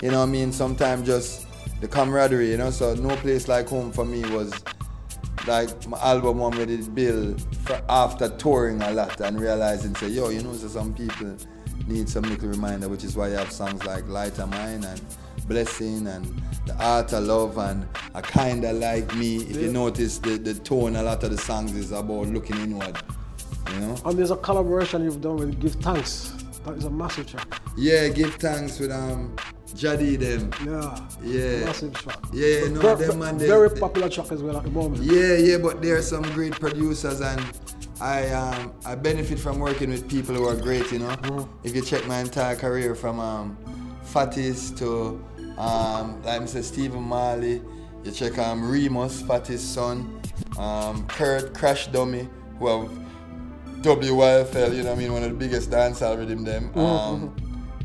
You know what I mean? Sometimes just the camaraderie, you know. So No Place Like Home for me was like my album one where it built after touring a lot and realizing say, yo, you know, so some people need some little reminder, which is why you have songs like Light of Mine and Blessing and The Art of Love and A Kinda Like Me. If you notice the tone, a lot of the songs is about looking inward, you know.
And there's a collaboration you've done with Give Thanks. That is a massive track.
Yeah, Give Thanks with Jadi them. Yeah.
Massive track.
Yeah, no, them man.
Very popular track as well at the moment.
Yeah, but there are some great producers and I benefit from working with people who are great, you know. If you check my entire career from Fatis to like Mr. Stephen Marley, you check Remus, Fatis' son, Kurt Crash Dummy, who have WYFL, you know what I mean, one of the biggest dancehall rhythm them.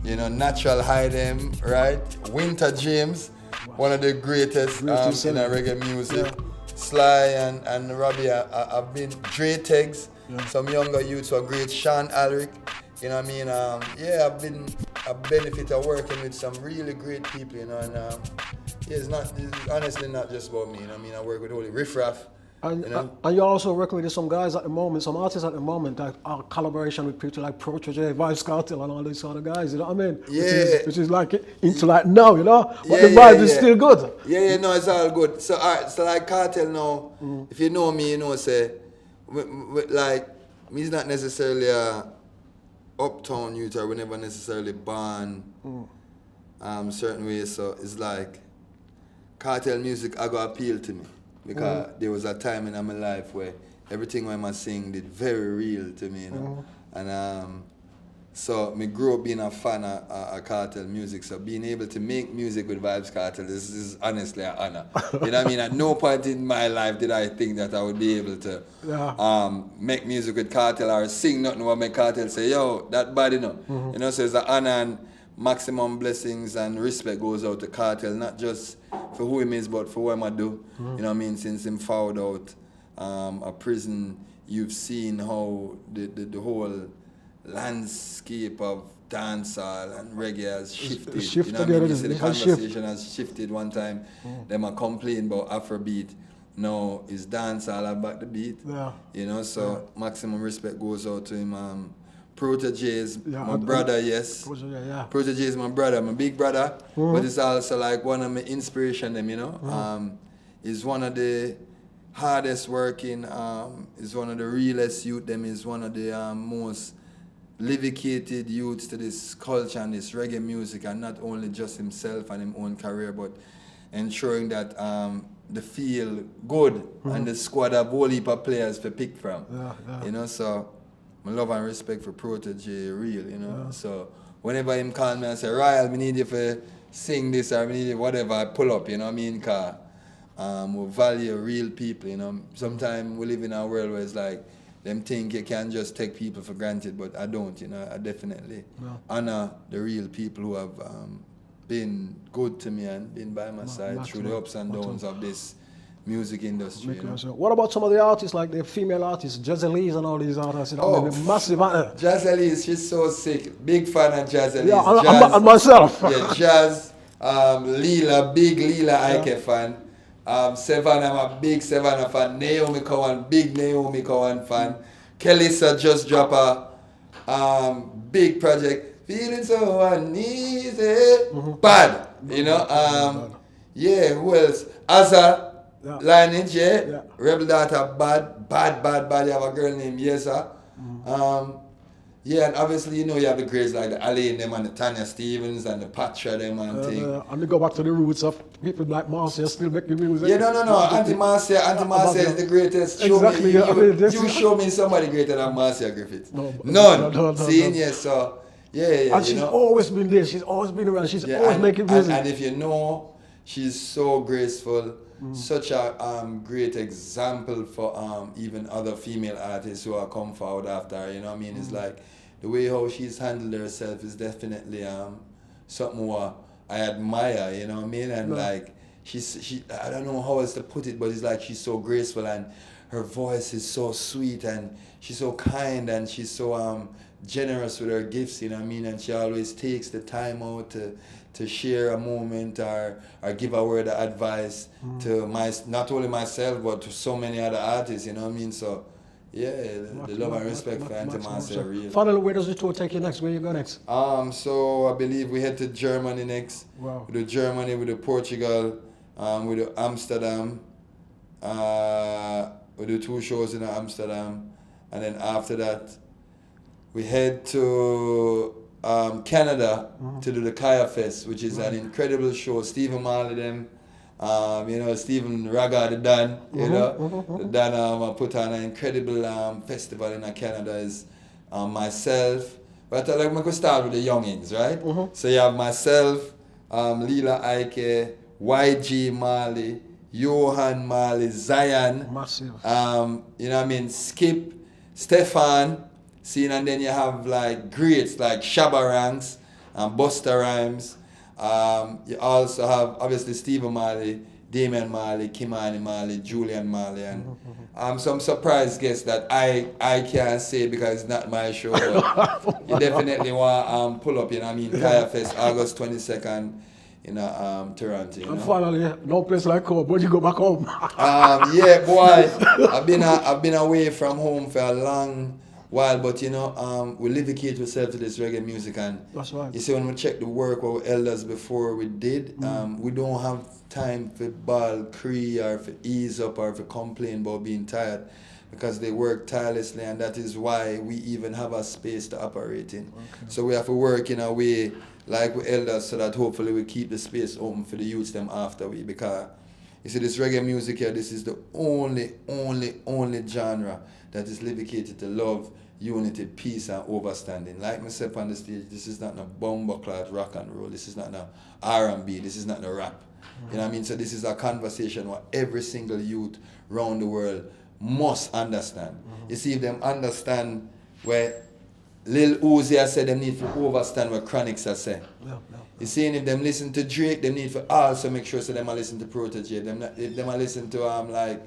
You know, Natural High them, right? Winter James, one of the greatest in reggae music. Yeah. Sly and Robbie have been Dre Tegs, some younger youths who are great, Sean Alric, you know what I mean? I've benefited of working with some really great people, you know, and it's honestly not just about me, you know what I mean? I work with Holy Riff Raff.
And, you know? And you're also working with some guys at the moment, some artists at the moment that are collaboration with people like Protege, Vybz Kartel and all these other guys, you know what I mean?
Yeah.
Which is like into like now, you know? But the vibe is still good.
Yeah, no, it's all good. So alright, so like Kartel now, if you know me, you know, say, like, me's not necessarily a uptown youth or we never necessarily born certain ways, so it's like Kartel music I go appeal to me. Because there was a time in my life where everything I sing did very real to me, you know. And so me grew up being a fan of Kartel music. So being able to make music with Vybz Kartel is honestly an honor. You know what I mean? At no point in my life did I think that I would be able to make music with Kartel or sing nothing about make Kartel say, yo, that bad enough. You know, so it's an honor and maximum blessings and respect goes out to Kartel, not just for who he is, but for what I do. You know what I mean? Since him found out a prison, you've seen how the whole landscape of dancehall and reggae has shifted. You know what I mean? You see the conversation has shifted one time. Them are complaining about Afrobeat. Now it's dancehall about the beat. Yeah. You know, so maximum respect goes out to him. Protege is my brother, yes. Protege is my brother, my big brother, but it's also like one of my inspiration them, you know. He's one of the hardest working, is one of the realest youth them, is one of the most livicated youths to this culture and this reggae music, and not only just himself and his own career, but ensuring that they feel good and the squad have whole heap of players to pick from. You know, so my love and respect for Protege real, you know. So whenever him call me and say, Royal, we need you to sing this or we need you whatever, I pull up, you know what I mean? Because we value real people, you know. Sometimes we live in a world where it's like, them think you can just take people for granted, but I don't, you know. I definitely honor the real people who have been good to me and been by my side through the ups and downs of this music industry. You know?
What about some of the artists, like the female artists, Jazzelise and all these artists? You know,
Oh,
they're massive.
Jazzelise, she's so sick. Big fan of Jazzelise.
Yeah, and myself.
Yeah, Jazz, Leela, big Leela Ike fan. Savannah, I'm a big Savannah fan. Naomi Cowan, big Naomi Cowan fan. Kelissa just drop a big project. Feeling so uneasy. Bad, you know. Yeah, who else? Azza. Lineage, yeah. Rebel Daughter, bad. You have a girl named Yesa. Yeah, and obviously, you know, you have the greats like the Ali and them and the Tanya Stevens and the Patra them and thing.
And we go back to the roots of people like Marcia still making music.
Yeah, no. Auntie Marcia is the greatest.
Exactly.
You show me somebody greater than Marcia Griffith. None. Seeing, yes, so, yeah.
And she's always been there. She's always been around. She's always making music.
And if you know, she's so graceful. Such a great example for even other female artists who are come forward after her, you know what I mean? It's like the way how she's handled herself is definitely something what I admire, you know what I mean? And like she I don't know how else to put it, but it's like she's so graceful and her voice is so sweet and she's so kind and she's so generous with her gifts, you know what I mean? And she always takes the time out to share a moment or give a word of advice to not only myself but to so many other artists, you know what I mean? So yeah, the love and respect for Auntie Marcia real.
Finally, where does the tour take you next? Where you go next?
So I believe we head to Germany next.
Wow.
We do Germany, we do Portugal, we do Amsterdam. We do 2 shows in Amsterdam, and then after that we head to Canada to do the Kaya Fest, which is an incredible show. Stephen Marley them, you know, Stephen Raga the Dan, you know, the Dan put on an incredible festival in Canada. Is myself, but like we could start with the youngins, right? So you have myself, Leela Ike, YG Marley, Johan Marley, Zion,
Massive.
you know what I mean, Skip, Stefan. Scene, and then you have like greats like Shabba Ranks and Busta Rhymes. You also have obviously Stephen Marley, Damian Marley, Kimani Marley, Julian Marley, and some surprise guests that I can't say because it's not my show. But you definitely want pull up, you know what I mean? Kaya Fest, August 22nd in Toronto. You know?
And finally, no place like home. When you go back home?
Yeah, boy, I've been away from home for a long while, but you know, we dedicate ourselves to this reggae music, and
that's right.
You see, when we check the work what elders before we did, we don't have time for ball cree or for ease up or for complain about being tired, because they work tirelessly, and that is why we even have a space to operate in. Okay. So we have to work in a way like we elders, so that hopefully we keep the space open for the youths them after we, because you see, this reggae music here, this is the only genre that is dedicated to love, unity, peace, and overstanding. Like myself on the stage, this is not no bumbleclad rock and roll. This is not no R&B. This is not no rap. You know what I mean? So this is a conversation where every single youth around the world must understand. You see, if them understand where Lil Uzi has said, them need to overstand what Chronics has said. You see, and if them listen to Drake, them need to also make sure so them are listen to Protege. If them are listen to like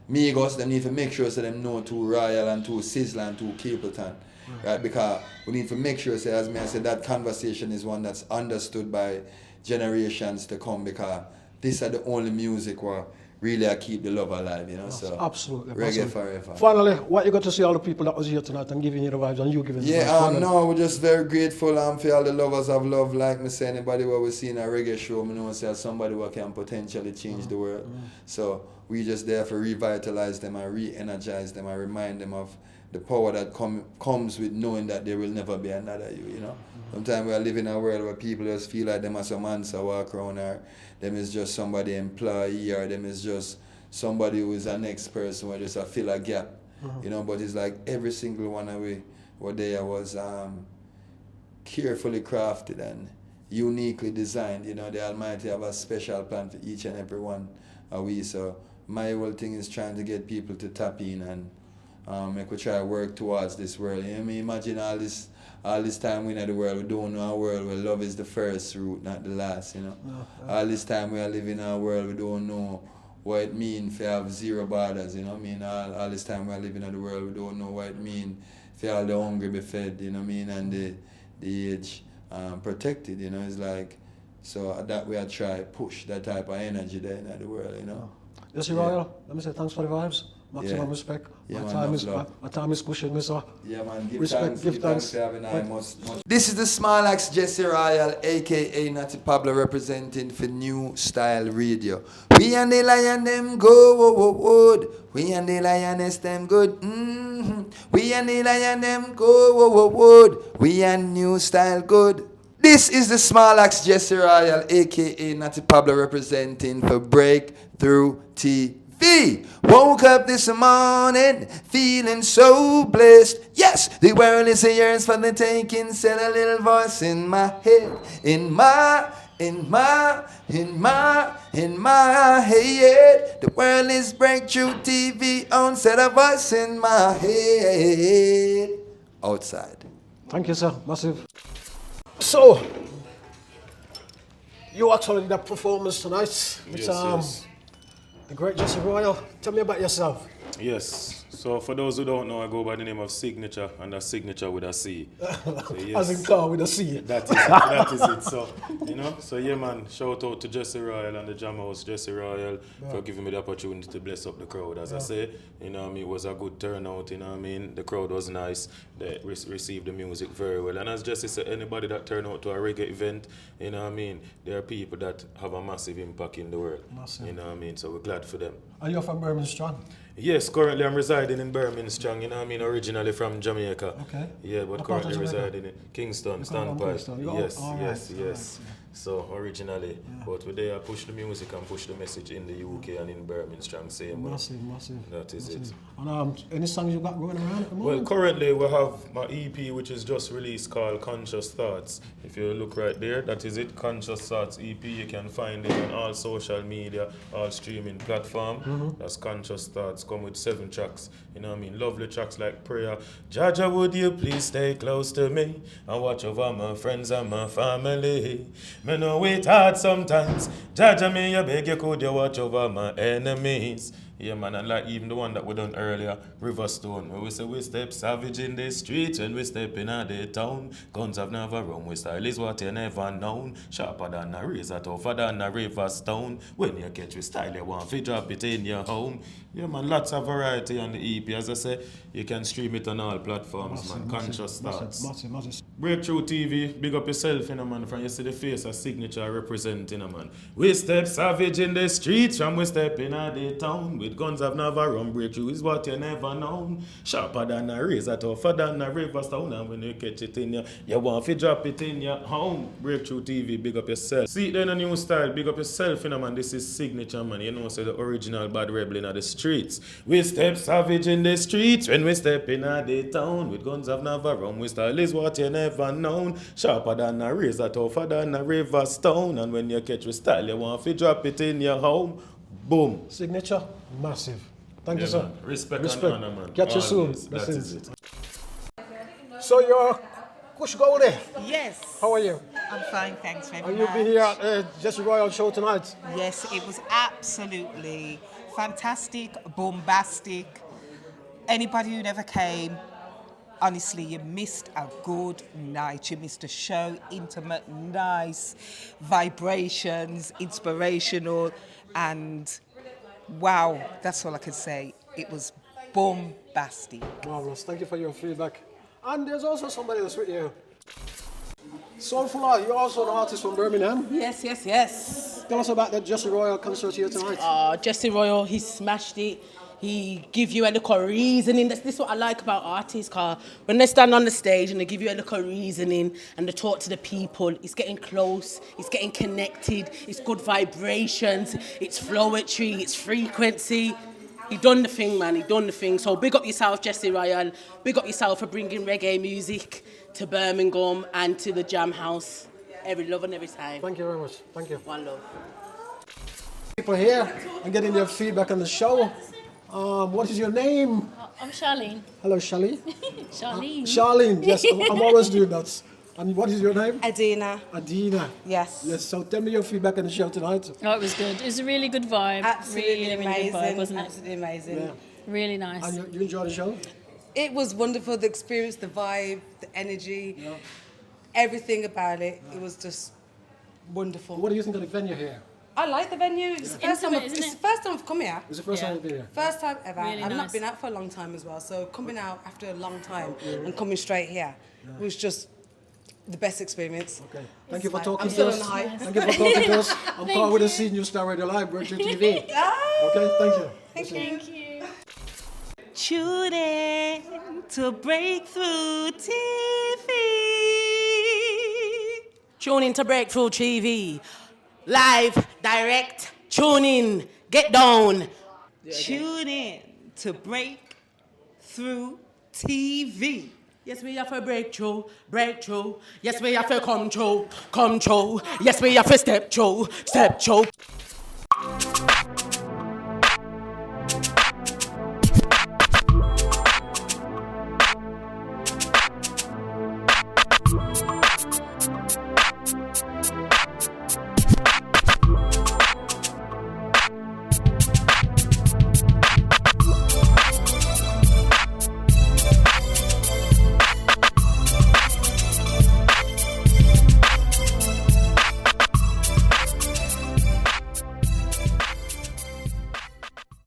Migos, them need to make sure so them know to Royal and to Sizzla and to Capleton. Right? Because we need to make sure, so as me I said, that conversation is one that's understood by generations to come, because these are the only music where really I keep the love alive, you know.
That's
so
absolutely
reggae forever.
Finally, what you got to see all the people that was here tonight and giving you the vibes and you giving the vibes?
No, we're just very grateful for all the lovers of love. Like me say, anybody where we see in a reggae show, me know say somebody who can potentially change the world. So we just there for revitalize them and re-energize them and remind them of the power that comes with knowing that there will never be another you, you know. Sometimes we are living in a world where people just feel like them are some answer walk around, or them is just somebody employee, or them is just somebody who is the next person where just I fill a gap. You know, but it's like every single one of we what there was carefully crafted and uniquely designed. You know, the Almighty have a special plan for each and every one of we. So my whole thing is trying to get people to tap in and make we try to work towards this world. You know what I mean? Imagine all this time we in the world, we don't know a world where love is the first root, not the last, you know. All this time we are living in a world, we don't know what it means to have zero borders, you know what I mean? All this time we are living in the world, we don't know what it means for all the hungry be fed, you know what I mean? And the age protected, you know. It's like, so that we are try push that type of energy there in the world, you know.
Jesse Royal, let me say thanks for the vibes. Maximum respect.
Yeah,
my time is pushing me, so.
Yeah, man, give
thanks.
for having I much. This is the Small Axe Jesse Royal, aka Natty Pablo, representing for New Style Radio. We and the lion them go wood. We and the lioness them good. We and the lion them go wood. We and New Style good. This is the Small Axe Jesse Royal, aka Natty Pablo, representing for Breakthrough TV. Woke up this morning feeling so blessed. Yes, the world is yours for the taking. Said a little voice in my head, in my head. The world is Breakthrough TV on. Said a voice in my head. Outside.
Thank you, sir. Massive. So, you actually did a performance tonight with
Yes.
the great Jesse Royal. Tell me about yourself.
Yes. So for those who don't know, I go by the name of Signature, and that's Signature with a C. So, yes.
As in car with a C.
That is it. So, you know, so yeah, man, shout out to Jesse Royal and the Jam House Jesse Royal for giving me the opportunity to bless up the crowd. As I say, you know what I mean, it was a good turnout, you know what I mean, the crowd was nice, they received the music very well. And as Jesse said, anybody that turn out to a reggae event, you know what I mean, there are people that have a massive impact in the world.
Massive.
You know what I mean, so we're glad for them.
Are you from Birmingham?
Yes, currently I'm residing in Birmingham, you know what I mean, originally from Jamaica.
Okay.
Yeah, but
What part
currently
of Jamaica?
residing in Kingston,
You come from
Standpipe.
Kingston. You
Yes,
all right,
yes,
all
yes. So originally, but we there push the music and push the message in the UK and in Birmingham same way.
Massive.
That is it.
And any songs you got going around at the
Well,
moment?
currently we have my EP which is just released called Conscious Thoughts. If you look right there, that is it, Conscious Thoughts EP. You can find it on all social media, all streaming platform. That's Conscious Thoughts. Come with 7 tracks. You know what I mean? Lovely tracks like Prayer. Jaja, would you please stay close to me and watch over my friends and my family? Me know it hard sometimes. Jaja, me you beg you could you watch over my enemies. Yeah, man, and like even the one that we done earlier, Riverstone, where we say we step savage in the streets when we step in the town. Guns have never run, we style is what you never known. Sharper than a razor, tougher than a river stone. When you catch with style, you want to drop it in your home. Yeah, man, lots of variety on the EP. As I say, you can stream it on all platforms, man. Conscious Thoughts.
Massive.
Breakthrough TV, big up yourself, you know, man. From you see the face of Signature representing, you know, man. We step savage in the streets, from we step in the town. With guns have never run, breakthrough is what you never known. Sharper than a razor, tougher than a river stone. And when you catch it in you want to drop it in your home. Breakthrough TV, big up yourself. See it in a new style, big up yourself, you know, man. This is Signature, man. You know, so the original bad rebel in the streets. We step savage in the streets, when we step in the town. With guns have never run, we style is what you never known. Sharper than a razor, tougher than a river stone. And when you catch with style, you want to drop it in your home. Boom.
Signature, massive. Thank you, sir.
Man. Respect and honor, man.
Catch you soon.
Always. That is it.
So you're Kush Goldie.
Yes,
How are you?
I'm fine, thanks very
Are
much.
you been here at Jesse Royal show tonight?
Yes, it was absolutely fantastic, bombastic. Anybody who never came, honestly, you missed a good night. You missed a show, intimate, nice, vibrations, inspirational, and wow, that's all I can say. It was bombastic.
Marvelous. Thank you for your feedback. And there's also somebody else with you. Soulful, you're also an artist from Birmingham.
Yes.
Tell us about that Jesse Royal concert here tonight.
Jesse Royal, he smashed it. He give you a little reasoning. This is what I like about artists, car when they stand on the stage and they give you a little reasoning and they talk to the people, it's getting close, it's getting connected, it's good vibrations, it's flowetry, it's frequency. He done the thing, man, he done the thing. So big up yourself, Jesse Royal. Big up yourself for bringing reggae music to Birmingham and to the Jam House. Every love and every time.
Thank you very much. Thank you.
One love.
People here and getting their feedback on the show. What is your name?
I'm Charlene.
Hello, Charlene.
Charlene.
Charlene, yes, I'm always doing that. And what is your name?
Adina.
Adina.
Yes.
Yes, so tell me your feedback on the show tonight.
Oh, it was good. It was a really good vibe.
Absolutely
really,
amazing.
Really good vibe, wasn't it?
Absolutely amazing.
Really nice.
And you enjoy the show?
It was wonderful. The experience, the vibe, the energy, everything about it. It was just wonderful.
What do you think of the venue here?
I like the venue. It's the first time.
Intimate, isn't
It's
it?
the first time I've come here.
It's the first time you've been here.
First time ever.
Really
I've
nice.
not been out for a long time as well. So coming out after a long time and coming straight here was just the best experience.
Okay. Thank you for
like-
talking
I'm
to
still
us.
on the high.
Thank you for talking to us. I'm Carl with the Scene New Star Radio Live, Virgin TV. Okay, thank you.
Thank you.
Tune in to Breakthrough TV.
Tune in to Breakthrough TV. Live, direct, tune in, get down.
Tune in to Breakthrough TV.
Yes, we have a breakthrough, breakthrough. Yes, we have to come through, come through. Yes, we have to step through, step through.